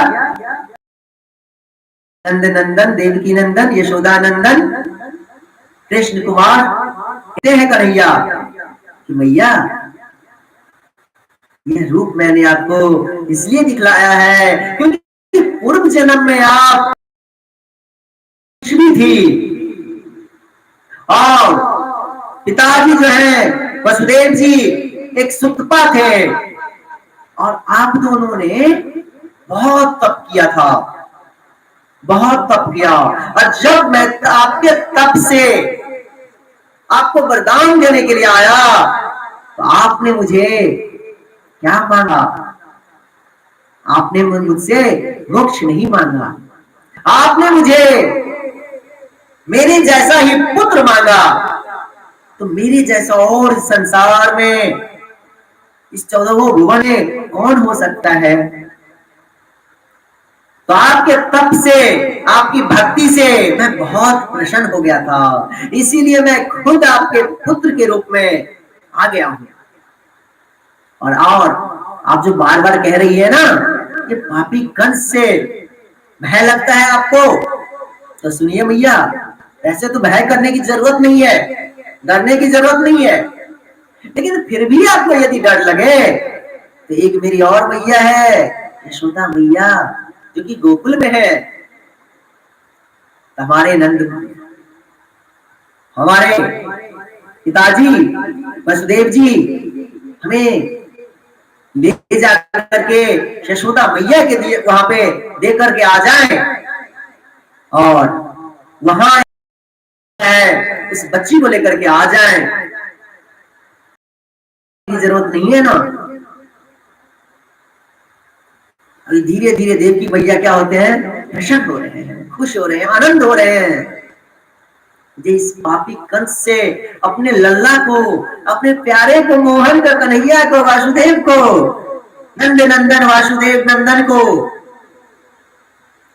नंद नंदन, देवकी नंदन, यशोदा नंदन, कृष्ण कुमार कहते हैं कन्हैया कि मैया, यह रूप मैंने आपको इसलिए दिखलाया है क्योंकि पूर्व जन्म में आप थी और पिताजी जो है वसुदेव जी एक सुतपा थे और आप दोनों ने बहुत तप किया था, बहुत तप किया। और जब मैं आपके तप से आपको वरदान देने के लिए आया तो आपने मुझे क्या मांगा? आपने मुझसे मोक्ष नहीं मांगा, आपने मुझे मेरे जैसा ही पुत्र मांगा। तो मेरे जैसा और संसार में, इस 14 भुवन में कौन हो सकता है? तो आपके तप से, आपकी भक्ति से मैं बहुत प्रसन्न हो गया था, इसीलिए मैं खुद आपके पुत्र के रूप में आ गया हूं। और आप जो बार बार कह रही है ना, ये पापी कंस से भय लगता है आपको, तो सुनिए मैया, ऐसे तो भय करने की जरूरत नहीं है, डरने की जरूरत नहीं है। लेकिन फिर भी आपको यदि डर लगे तो एक मेरी और मैया है, यशोदा मैया, जो कि गोकुल में है। हमारे नंद, हमारे पिताजी वसुदेव जी हमें ले जाकर के यशोदा मैया के लिए वहां पे दे करके आ जाएं और वहां है इस बच्ची को लेकर के आ जाएं, की जरूरत नहीं है ना। अभी धीरे धीरे देवकी मैया क्या होते हैं? प्रसन्न हो रहे हैं, खुश हो रहे हैं, आनंद हो रहे हैं। इस पापी कंस से अपने लल्ला को, अपने प्यारे को, मोहन को, कन्हैया को, वासुदेव को, नंद नंदन वासुदेव नंदन को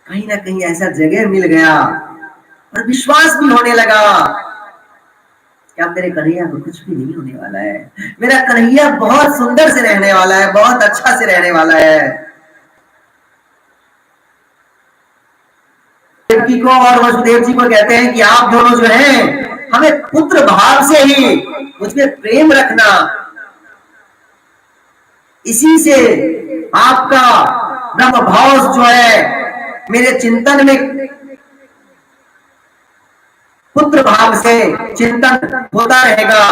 कहीं ना कहीं ऐसा जगह मिल गया और विश्वास भी होने लगा कि अब मेरे कन्हैया को कुछ भी नहीं होने वाला है, मेरा कन्हैया बहुत सुंदर से रहने वाला है, बहुत अच्छा से रहने वाला है। देवकी को और वसुदेव जी को कहते हैं कि आप दोनों जो हैं, हमें पुत्र भाव से ही मुझमें प्रेम रखना, इसी से आपका ब्रह्म भाव जो है मेरे चिंतन में, पुत्र भाव से चिंतन होता रहेगा,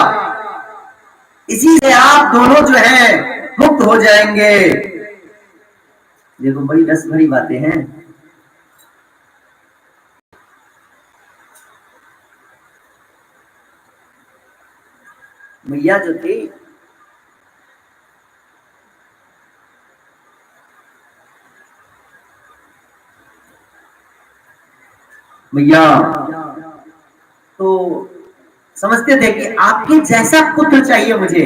इसी से आप दोनों जो हैं मुक्त हो जाएंगे। देखो बड़ी रस भरी बातें हैं। मैया जो थी मैया तो समझते थे कि आपके जैसा पुत्र चाहिए मुझे,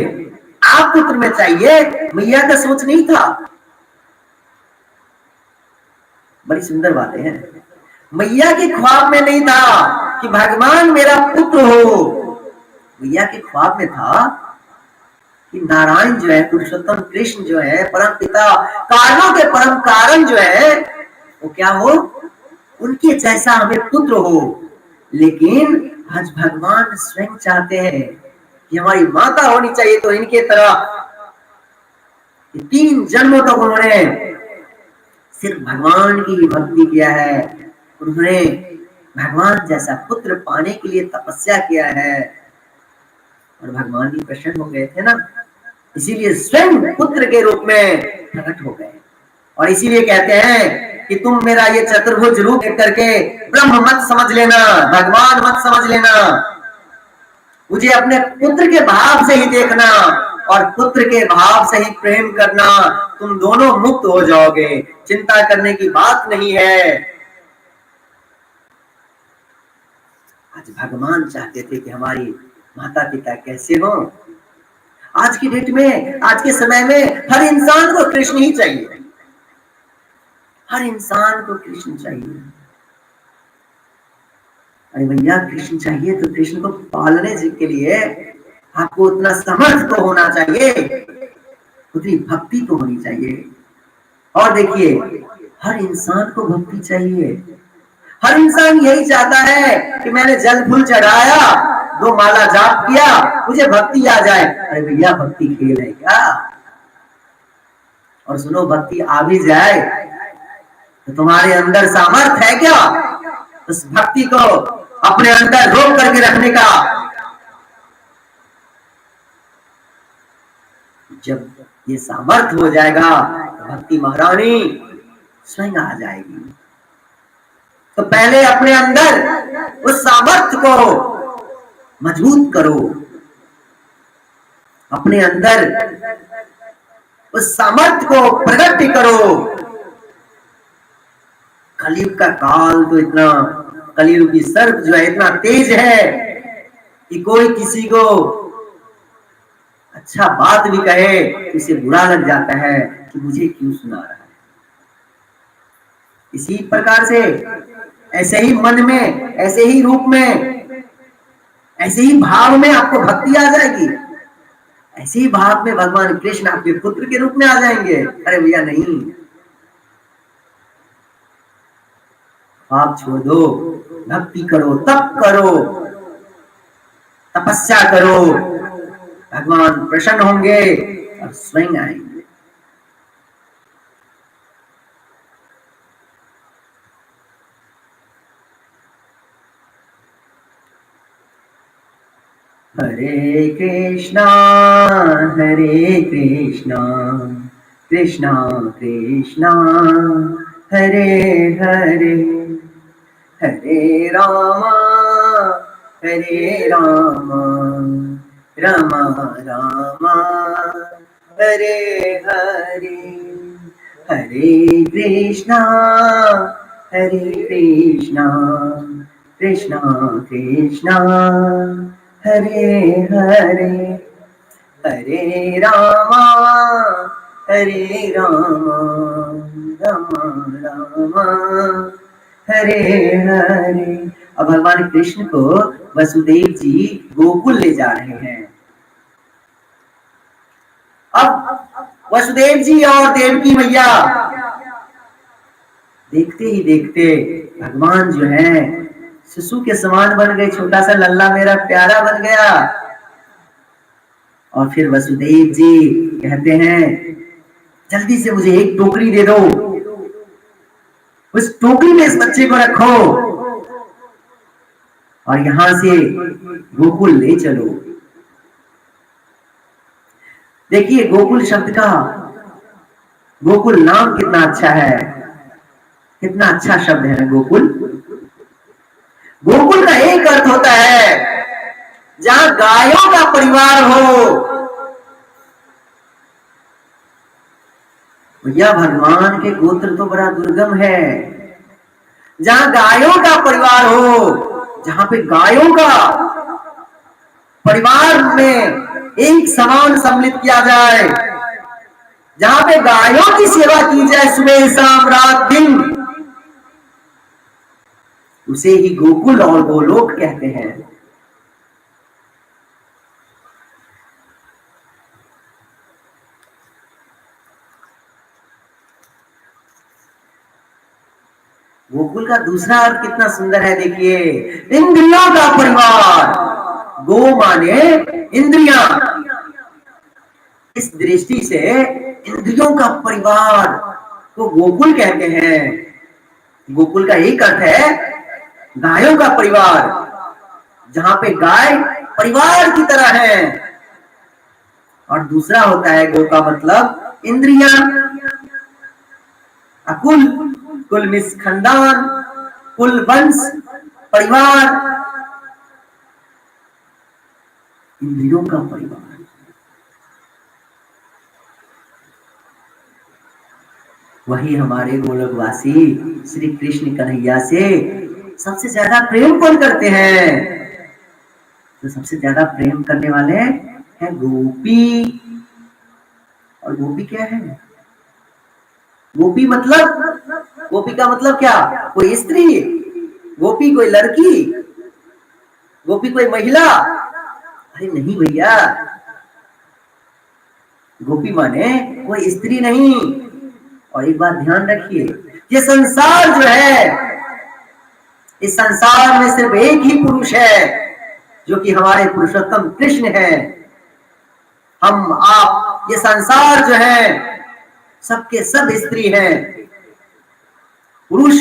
आप पुत्र में चाहिए। मैया का सोच नहीं था। बड़ी सुंदर बातें हैं। मैया के ख्वाब में नहीं था कि भगवान मेरा पुत्र हो। मैया के ख्वाब में था कि नारायण जो है, पुरुषोत्तम कृष्ण जो है, परम पिता, कारणों के परम कारण जो है, वो क्या हो, उनके जैसा हमें पुत्र हो। लेकिन आज भगवान स्वयं चाहते हैं कि हमारी माता होनी चाहिए, तो इनके तरह 3 जन्मों तक उन्होंने सिर्फ भगवान की ही भक्ति किया है। उन्होंने भगवान जैसा पुत्र पाने के लिए तपस्या किया है और भगवान भी प्रसन्न हो गए थे ना, इसीलिए स्वयं पुत्र के रूप में प्रकट हो गए। और इसीलिए कहते हैं कि तुम मेरा ये चतुर्भुज रूप देख करके ब्रह्म मत समझ लेना, भगवान मत समझ लेना, मुझे अपने पुत्र के भाव से ही देखना और पुत्र के भाव से ही प्रेम करना। तुम दोनों मुक्त हो जाओगे, चिंता करने की बात नहीं है। आज भगवान चाहते थे कि हमारी माता पिता कैसे हो। आज की डेट में, आज के समय में हर इंसान को कृष्ण ही चाहिए, हर इंसान को कृष्ण चाहिए। अरे भैया, कृष्ण चाहिए तो कृष्ण को पालने के लिए आपको उतना समर्थ तो होना चाहिए, उतनी भक्ति तो होनी चाहिए। और देखिए, हर इंसान को भक्ति चाहिए। हर इंसान यही चाहता है कि मैंने जल फूल चढ़ाया, 2 माला जाप किया, मुझे भक्ति आ जाए। अरे भैया, भक्ति खेल है क्या? और सुनो, भक्ति आ भी जाए तो तुम्हारे अंदर सामर्थ है क्या उस भक्ति को अपने अंदर रोक करके रखने का? जब ये सामर्थ हो जाएगा तो भक्ति महारानी स्वयं आ जाएगी। तो पहले अपने अंदर उस सामर्थ्य को मजबूत करो, अपने अंदर उस सामर्थ्य को प्रकट करो। कलयुग का काल तो इतना, कलयुग की सर्प जो है इतना तेज है कि कोई किसी को अच्छा बात भी कहे तो इसे बुरा लग जाता है कि मुझे क्यों सुना रहा है। इसी प्रकार से ऐसे ही मन में, ऐसे ही रूप में, ऐसे ही भाव में आपको भक्ति आ जाएगी। ऐसे ही भाव में भगवान कृष्ण आपके पुत्र के रूप में आ जाएंगे। अरे भैया नहीं, आप छोड़ दो, भक्ति करो, तप करो, तपस्या करो, भगवान प्रसन्न होंगे और स्वयं आएंगे। हरे कृष्णा कृष्णा कृष्णा हरे हरे, हरे रामा रामा रामा हरे हरे, हरे कृष्णा कृष्णा कृष्णा हरे हरे, हरे रामा रामा रामा हरे हरे। अब भगवान कृष्ण को वसुदेव जी गोकुल ले जा रहे हैं। अब वसुदेव जी और देवकी मैया देखते ही देखते भगवान जो है शिशु के समान बन गए, छोटा सा लल्ला मेरा प्यारा बन गया। और फिर वसुदेव जी कहते हैं, जल्दी से मुझे एक टोकरी दे दो, उस टोकरी में इस बच्चे को रखो और यहां से गोकुल ले चलो। देखिए, गोकुल शब्द का, गोकुल नाम कितना अच्छा है, कितना अच्छा शब्द है गोकुल। गोकुल का एक अर्थ होता है जहां गायों का परिवार हो। भैया भगवान के गोत्र तो बड़ा दुर्गम है। जहां गायों का परिवार हो, जहां पे गायों का परिवार में एक समान सम्मिलित किया जाए, जहां पे गायों की सेवा की जाए सुबह शाम रात दिन, उसे ही गोकुल और गोलोक कहते हैं। गोकुल का दूसरा अर्थ कितना सुंदर है, देखिए, इंद्रियों का परिवार। गो माने इंद्रियां। इस दृष्टि से इंद्रियों का परिवार को गोकुल कहते हैं। गोकुल का एक अर्थ है गायों का परिवार, जहां पे गाय परिवार की तरह है, और दूसरा होता है गो का मतलब इंद्रियां। अकुल, कुल मिस खानदान, कुल वंश, परिवार, इंद्रियों का परिवार। वही हमारे गोलोकवासी श्री कृष्ण कन्हैया से सबसे ज्यादा प्रेम कौन करते हैं? तो सबसे ज्यादा प्रेम करने वाले हैं गोपी। और गोपी क्या है? गोपी मतलब, गोपी का मतलब क्या? कोई स्त्री? गोपी कोई लड़की? गोपी कोई महिला? अरे नहीं भैया, गोपी माने कोई स्त्री नहीं। और एक बात ध्यान रखिए, ये संसार जो है, इस संसार में सिर्फ एक ही पुरुष है, जो कि हमारे पुरुषोत्तम कृष्ण है। हम आप ये संसार जो है सबके सब स्त्री हैं, पुरुष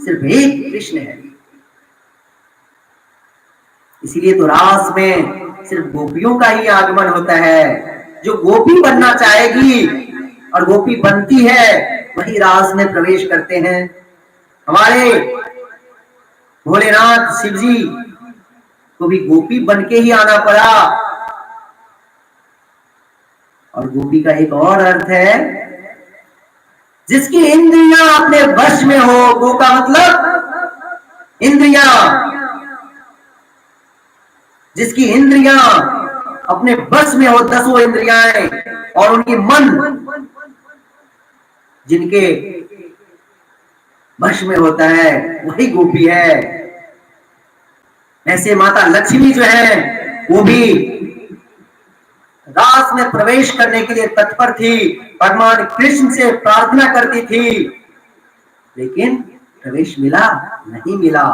सिर्फ एक कृष्ण है। इसीलिए तो रास में सिर्फ गोपियों का ही आगमन होता है। जो गोपी बनना चाहेगी और गोपी बनती है, वही रास में प्रवेश करते हैं। हमारे भोलेनाथ शिव जी को भी गोपी बन के ही आना पड़ा। और गोपी का एक और अर्थ है, जिसकी इंद्रियां अपने वश में हो। गो का मतलब इंद्रियां, जिसकी इंद्रियां अपने वश में हो, 10 इंद्रियां, और उनकी मन जिनके वश में होता है, वही गोपी है। ऐसे माता लक्ष्मी जो है, वो भी रास में प्रवेश करने के लिए तत्पर थी, भगवान कृष्ण से प्रार्थना करती थी, लेकिन प्रवेश मिला नहीं मिला।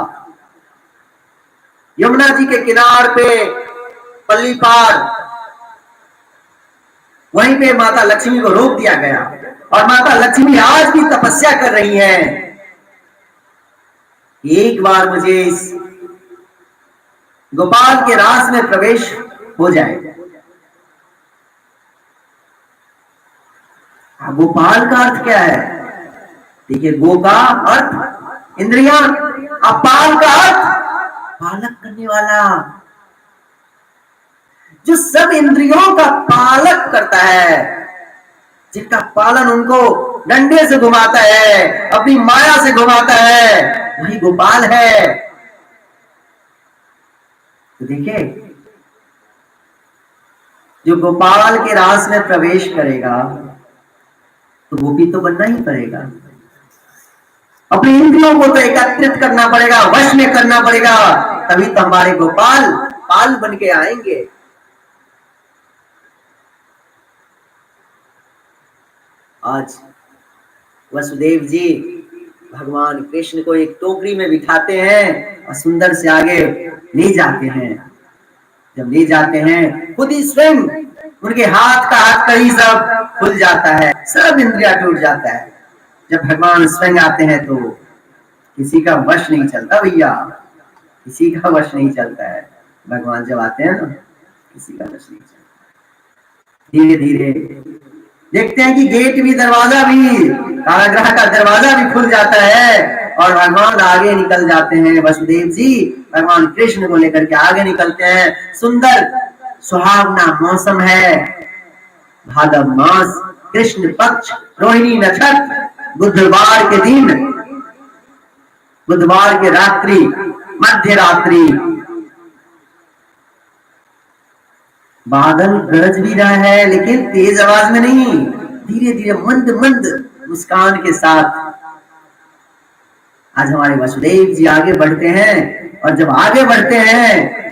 यमुना जी के किनार पे पल्ली पार, वहीं पे माता लक्ष्मी को रोक दिया गया। और माता लक्ष्मी आज भी तपस्या कर रही हैं, एक बार मुझे इस गोपाल के रास में प्रवेश हो जाए। गोपाल का अर्थ क्या है? देखिए, गो का अर्थ इंद्रियां, अपाल का अर्थ पालक करने वाला, जो सब इंद्रियों का पालक करता है, जिनका पालन उनको डंडे से घुमाता है, अपनी माया से घुमाता है, वही गोपाल है। तो देखिए, जो गोपाल के रास में प्रवेश करेगा तो गोपी तो बनना ही पड़ेगा। अपनी इंद्रियों को तो एकत्रित करना पड़ेगा, वश में करना पड़ेगा, तभी तो हमारे गोपाल पाल बन के आएंगे। आज वसुदेव जी भगवान कृष्ण को एक टोकरी में बिठाते हैं और सुंदर से आगे ले जाते हैं। जब ले जाते हैं, खुद ही स्वयं उनके हाथ का हथकड़ी सब खुल जाता है, सब इंद्रिया टूट जाता है। जब भगवान स्वयं आते हैं तो किसी का वश नहीं चलता भैया, किसी का वश नहीं चलता है। भगवान जब आते हैं ना, किसी का वश नहीं चलता। धीरे धीरे देखते हैं कि गेट भी, दरवाजा भी, कारागृह का दरवाजा भी खुल जाता है, और भगवान आगे निकल जाते हैं। वसुदेव जी भगवान कृष्ण को लेकर के आगे निकलते हैं। सुंदर सुहावना मौसम है, भाद्र मास, कृष्ण पक्ष, रोहिणी नक्षत्र, बुधवार के दिन, बुधवार की रात्रि, मध्य रात्रि, बादल गरज भी रहा है लेकिन तेज आवाज में नहीं, धीरे धीरे मंद मंद मुस्कान के साथ आज हमारे वसुदेव जी आगे बढ़ते हैं। और जब आगे बढ़ते हैं,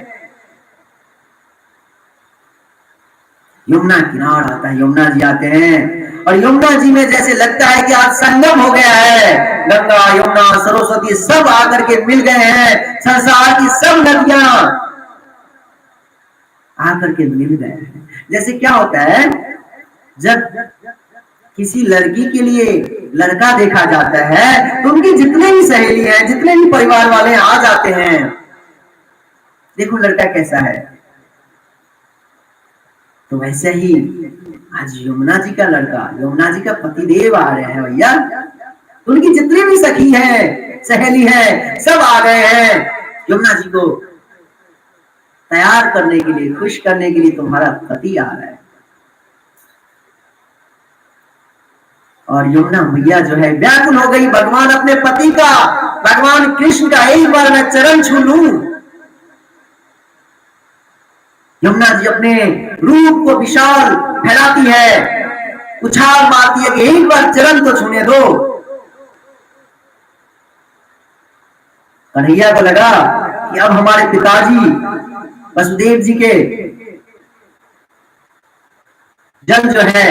यमुना किनार आता है, यमुना जी आते हैं और यमुना जी में जैसे लगता है कि आज संगम हो गया है। गंगा यमुना सरस्वती सब आकर के मिल गए हैं, संसार की सब नदियां आकर के मिल गए हैं। जैसे क्या होता है, जब किसी लड़की के लिए लड़का देखा जाता है तो उनकी जितने भी सहेली हैं, जितने भी परिवार वाले आ जाते हैं, देखो लड़का कैसा है। तो वैसे ही आज यमुना जी का लड़का, यमुना जी का पतिदेव आ रहे हैं भैया। तो उनकी जितनी भी सखी है, सहेली है, सब आ गए हैं यमुना जी को तैयार करने के लिए, खुश करने के लिए। तुम्हारा पति आ रहा है। और यमुना मैया जो है व्याकुल हो गई, भगवान अपने पति का, भगवान कृष्ण का एक बार मैं चरण छू लूं। यमुना जी अपने रूप को विशाल फैलाती है, उछाल मारती है कि एक बार चरण तो छूने दो। कन्हैया को लगा कि अब हमारे पिताजी वसुदेव जी के जल जो है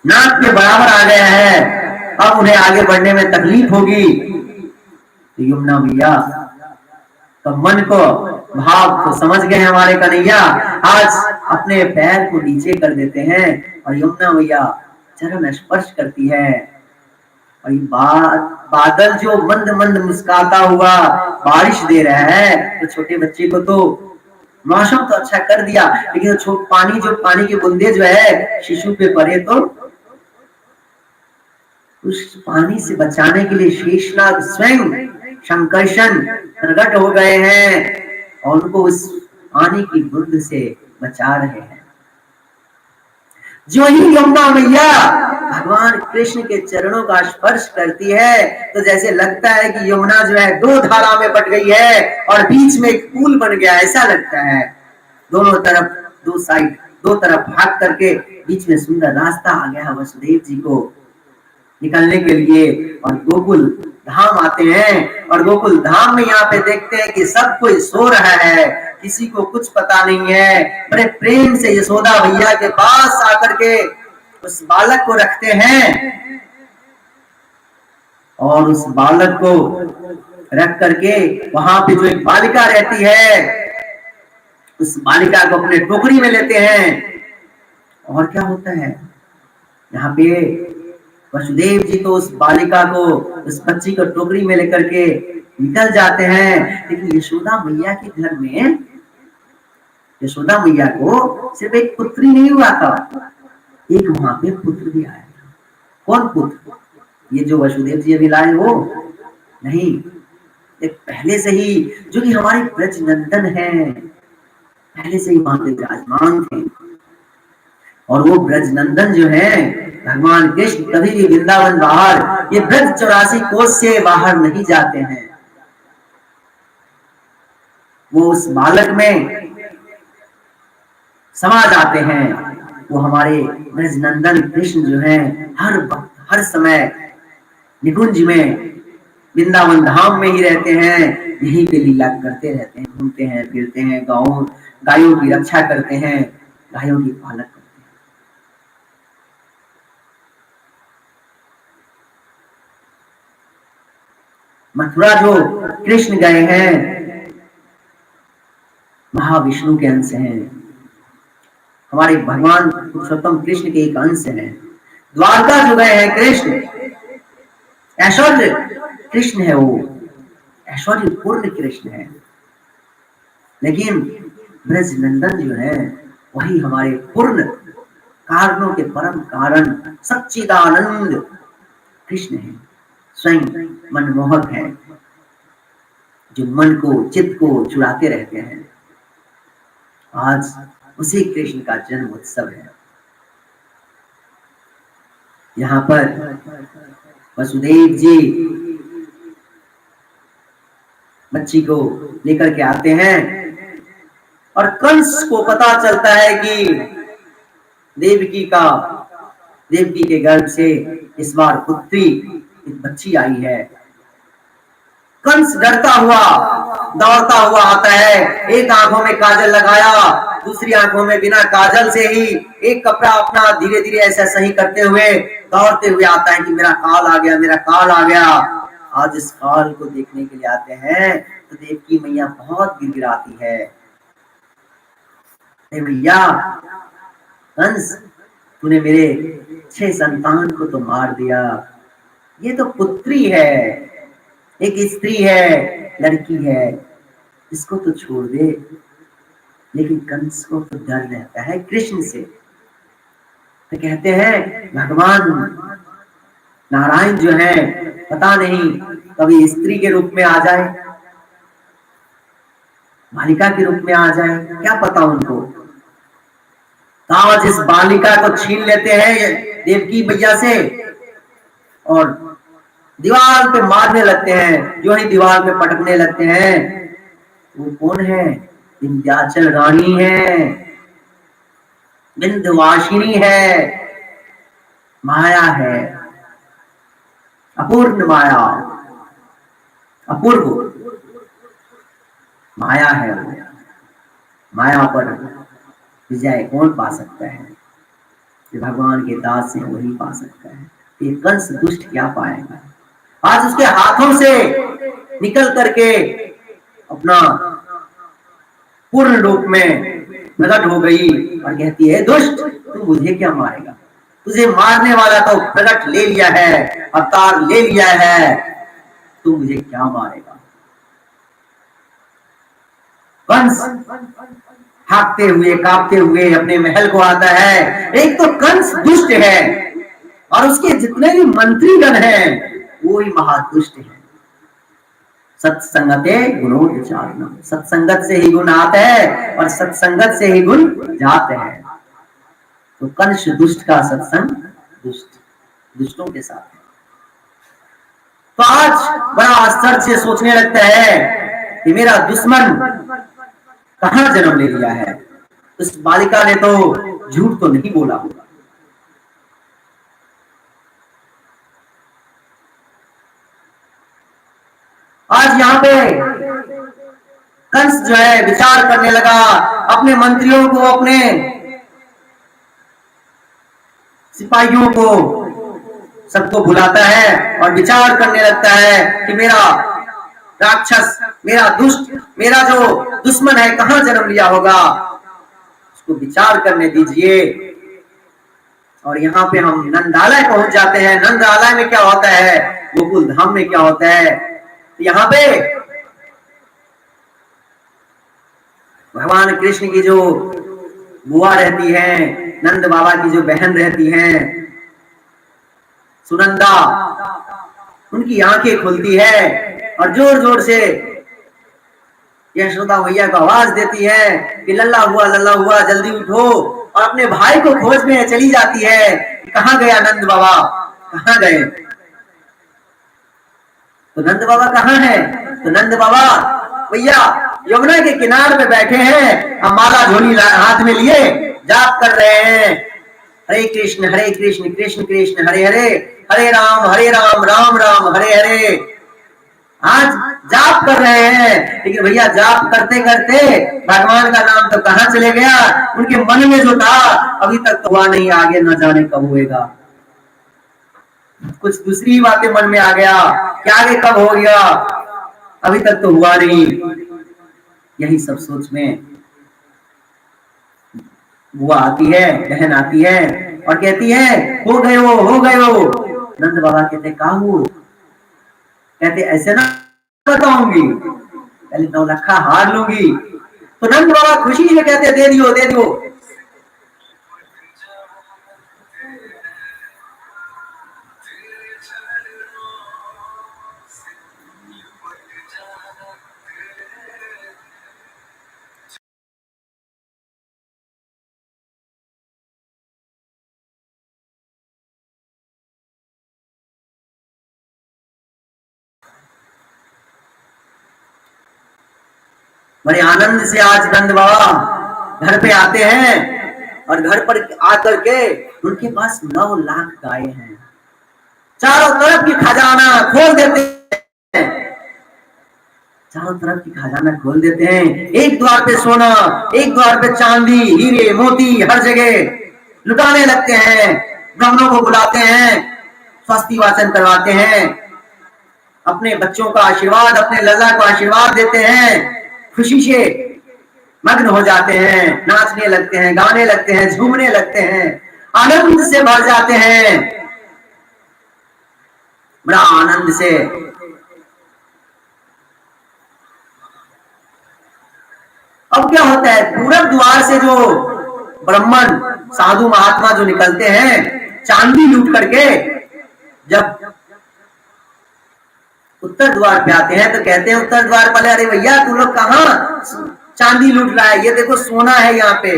नाक के बराबर आ गया है, अब उन्हें आगे बढ़ने में तकलीफ होगी। तो यमुना मैया तो मन को, भाव को समझ गए हमारे कन्हैया, आज अपने पैर को नीचे कर देते हैं और यमुना मैया चरण स्पर्श करती है। और ये बादल जो मंद मंद मुस्कुराता हुआ बारिश दे रहा है, तो छोटे बच्चे को तो मौसम तो अच्छा कर दिया, लेकिन पानी के बूंदे जो है शिशु पे पड़े तो उस पानी से बचाने के लिए शेषनाग स्वयं शंकरशन प्रकट हो गए हैं और उनको उस पानी की बूंद से बचा रहे हैं। जो ही यमुना मैया भगवान कृष्ण के चरणों का स्पर्श करती है तो जैसे लगता है कि यमुना जो है दो धारा में बट गई है और बीच में एक पुल बन गया, ऐसा लगता है। दोनों तरफ, दो साइड, दो तरफ भाग करके बीच में सुंदर रास्ता आ गया वसुदेव जी को निकलने के लिए। और गोकुल धाम आते हैं और गोकुल धाम में यहाँ पे देखते हैं कि सब कोई सो रहा है, किसी को कुछ पता नहीं है। बड़े प्रेम से यशोदा भैया के पास आकर के उस बालक को रखते हैं और उस बालक को रख करके वहां पे जो एक बालिका रहती है उस बालिका को अपने टोकरी में लेते हैं। और क्या होता है यहाँ पे, वसुदेव जी तो उस बालिका को, उस बच्ची को टोकरी में लेकर के निकल जाते हैं। लेकिन यशोदा मैया के घर में यशोदा मैया को सिर्फ एक पुत्री नहीं हुआ था, एक वहां पे पुत्र भी आया था। कौन पुत्र? ये जो वसुदेव जी अभी लाए वो नहीं, एक पहले से ही जो कि हमारे ब्रज नंदन है, पहले से ही वहां पे विराजमान थे। और वो ब्रज नंदन जो है भगवान कृष्ण कभी भी वृंदावन बाहर, ये ब्रज 84 कोस से बाहर नहीं जाते हैं। वो उस बालक में समा जाते हैं। वो हमारे ब्रज नंदन कृष्ण जो है हर वक्त, हर समय निकुंज में, वृंदावन धाम में ही रहते हैं, यहीं पे लीला करते रहते हैं, घूमते हैं, फिरते हैं, गायों की रक्षा करते हैं, गायों की पालक करते हैं। मथुरा जो कृष्ण गए हैं महाविष्णु के अंश हैं, हमारे भगवान पुरुषोत्तम कृष्ण के एक अंश हैं। द्वारका जो गए हैं कृष्ण, ऐश्वर्य कृष्ण है, वो ऐश्वर्य पूर्ण कृष्ण है। लेकिन ब्रज नंदन जो है वही हमारे पूर्ण कारणों के परम कारण सच्चिदानंद कृष्ण है, स्वयं मनमोहक है, जो मन को, चित्त को चुराते रहते हैं। आज उसी कृष्ण का जन्म उत्सव है। यहाँ पर वसुदेव जी बच्ची को लेकर के आते हैं और कंस को पता चलता है कि देवकी के गर्भ से इस बार पुत्री, एक बच्ची आई है। कंस डरता हुआ दौड़ता हुआ आता है, एक आंखों में काजल लगाया, दूसरी आंखों में बिना काजल से ही एक कपड़ा अपना धीरे धीरे ऐसा सही करते हुए दौड़ते हुए आता है कि मेरा काल आ गया, मेरा काल आ गया। आज इस काल को देखने के लिए आते हैं तो देवकी मैया बहुत गिड़गिड़ाती है, भैया कंस, तूने मेरे 6 संतान को तो मार दिया, ये तो पुत्री है, एक स्त्री है, लड़की है, इसको तो छोड़ दे। लेकिन कंस को तो डर रहता है कृष्ण से। तो कहते हैं भगवान नारायण जो है, पता नहीं कभी स्त्री के रूप में आ जाए, बालिका के रूप में आ जाए, क्या पता उनको। आज इस बालिका को छीन लेते हैं देवकी मैया से और दीवार पे मारने लगते हैं। जो ही दीवार पे पटकने लगते हैं, वो कौन है? विंध्याचल रानी है, विंध्यवासिनी है, माया है, अपूर्ण माया, अपूर्व माया है। वो माया पर विजय कौन पा सकता है? कि भगवान के दास से वही पा सकता है। ये कंस दुष्ट क्या पाएगा? आज उसके हाथों से निकल करके अपना पूर्ण रूप में प्रकट हो गई और कहती है, दुष्ट, तू मुझे क्या मारेगा? तुझे मारने वाला तो प्रकट ले लिया है, अवतार ले लिया है, तू मुझे क्या मारेगा? कंस भागते हुए कांपते हुए अपने महल को आता है। एक तो कंस दुष्ट है और उसके जितने भी मंत्रीगण हैं वो ही महादुष्ट है। सत्संगते गुणोच्चारणम, सत्संगत से ही गुण आते हैं और सत्संगत से ही गुण जाते हैं। तो कंस दुष्ट का सत्संग दुष्टों के साथ है। तो आज बड़ा आश्चर्य से सोचने लगता है कि मेरा दुश्मन कहां जन्म ले लिया है। उस बालिका ने तो झूठ तो नहीं बोला होगा। आज यहाँ पे कंस जो है विचार करने लगा, अपने मंत्रियों को, अपने सिपाहियों को, सबको बुलाता है और विचार करने लगता है कि मेरा राक्षस, मेरा दुष्ट, मेरा जो दुश्मन है कहां जन्म लिया होगा, उसको विचार करने दीजिए। और यहाँ पे हम नंदालय पहुंच जाते हैं। नंदालय में क्या होता है, गोकुल धाम में क्या होता है, यहाँ पे भगवान कृष्ण की जो बुआ रहती है, नंद बाबा की जो बहन रहती है सुनंदा, उनकी आंखें खुलती है और जोर जोर से यशोदा भैया को आवाज देती है कि लल्ला हुआ, जल्दी उठो, और अपने भाई को खोजने चली जाती है। कहाँ गया नंद बाबा, कहाँ गए? तो नंद बाबा कहाँ है? तो नंद बाबा भैया यमुना के किनारे पे बैठे हैं, अब माला झोली हाथ में लिए जाप कर रहे हैं। हरे कृष्ण कृष्ण कृष्ण हरे हरे, हरे राम राम राम हरे हरे। आज जाप कर रहे हैं, लेकिन भैया जाप करते करते भगवान का नाम तो कहाँ चले गया? उनके मन में जो था अभी तक तो हुआ नहीं, आगे न जाने कब होएगा। कुछ दूसरी बातें मन में आ गया कि आगे कब हो गया, अभी तक तो हुआ नहीं। यही सब सोच में बुआ आती है, बहन आती है और कहती है, हो गए हो। नंद बाबा कहते कहा हो? कहते ऐसे ना बताऊंगी, पहले 9 लखा हार लूंगी। तो नंद बाबा खुशी से कहते दे दियो। बड़े आनंद से आज नंद बाबा घर पे आते हैं और घर पर आकर के उनके पास 9 लाख गाय हैं। चारों तरफ की खजाना खोल देते हैं, चारों तरफ की खजाना खोल देते हैं। एक द्वार पे सोना, एक द्वार पे चांदी, हीरे मोती हर जगह लुटाने लगते हैं। ब्राह्मणों को बुलाते हैं, स्वस्ति वाचन करवाते हैं, अपने बच्चों का आशीर्वाद, अपने लल्ला को आशीर्वाद देते हैं, खुशी से मग्न हो जाते हैं, नाचने लगते हैं, गाने लगते हैं, झूमने लगते हैं, आनंद से भर जाते हैं, बड़ा आनंद से। अब क्या होता है, पूरब द्वार से जो ब्राह्मण साधु महात्मा जो निकलते हैं चांदी लूट करके, जब उत्तर द्वार पे आते हैं तो कहते हैं उत्तर द्वार वाले, अरे भैया तुम लोग कहाँ चांदी लूट रहा है, ये देखो सोना है यहाँ पे।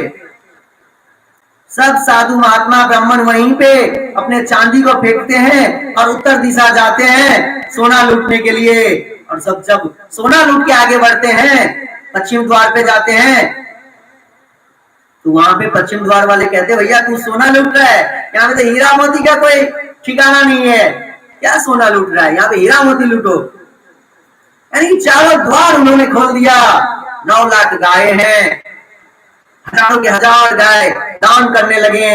सब साधु महात्मा ब्राह्मण वहीं पे अपने चांदी को फेंकते हैं और उत्तर दिशा जाते हैं सोना लूटने के लिए। और सब जब सोना लूट के आगे बढ़ते हैं, पश्चिम द्वार पे जाते हैं, तो वहां पे पश्चिम द्वार वाले कहते हैं भैया तू सोना लूट रहा है, यहाँ पे तो हीरा मोती का कोई ठिकाना नहीं है, क्या सोना लूट रहा है, यहाँ पे हीरा मोती लूटो। यानी चारों द्वार उन्होंने खोल दिया। 9 लाख गाय हैं, हजारों के हजार गाय दान करने लगे,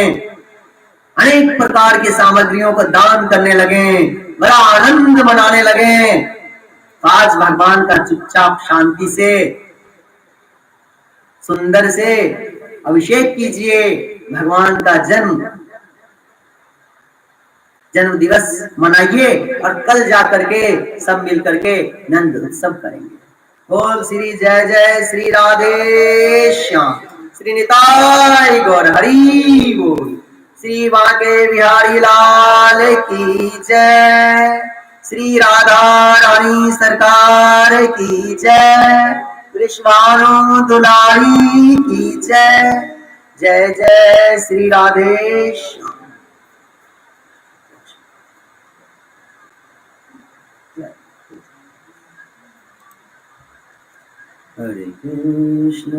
अनेक प्रकार की सामग्रियों को दान करने लगे, बड़ा आनंद मनाने लगे। आज भगवान का चुपचाप शांति से सुंदर से अभिषेक कीजिए, भगवान का जन्म दिवस मनाइए और कल जा करके सब मिल करके नंद उत्सव करेंगे। बोल श्री जय जय श्री राधे श्याम, श्री निताई गौर हरि बोल, श्री बांके बिहारी लाल की जय, श्री राधा रानी सरकार की जय, कृष्णानु दुलारी की जय, जय जय श्री राधे श्याम। हरे कृष्ण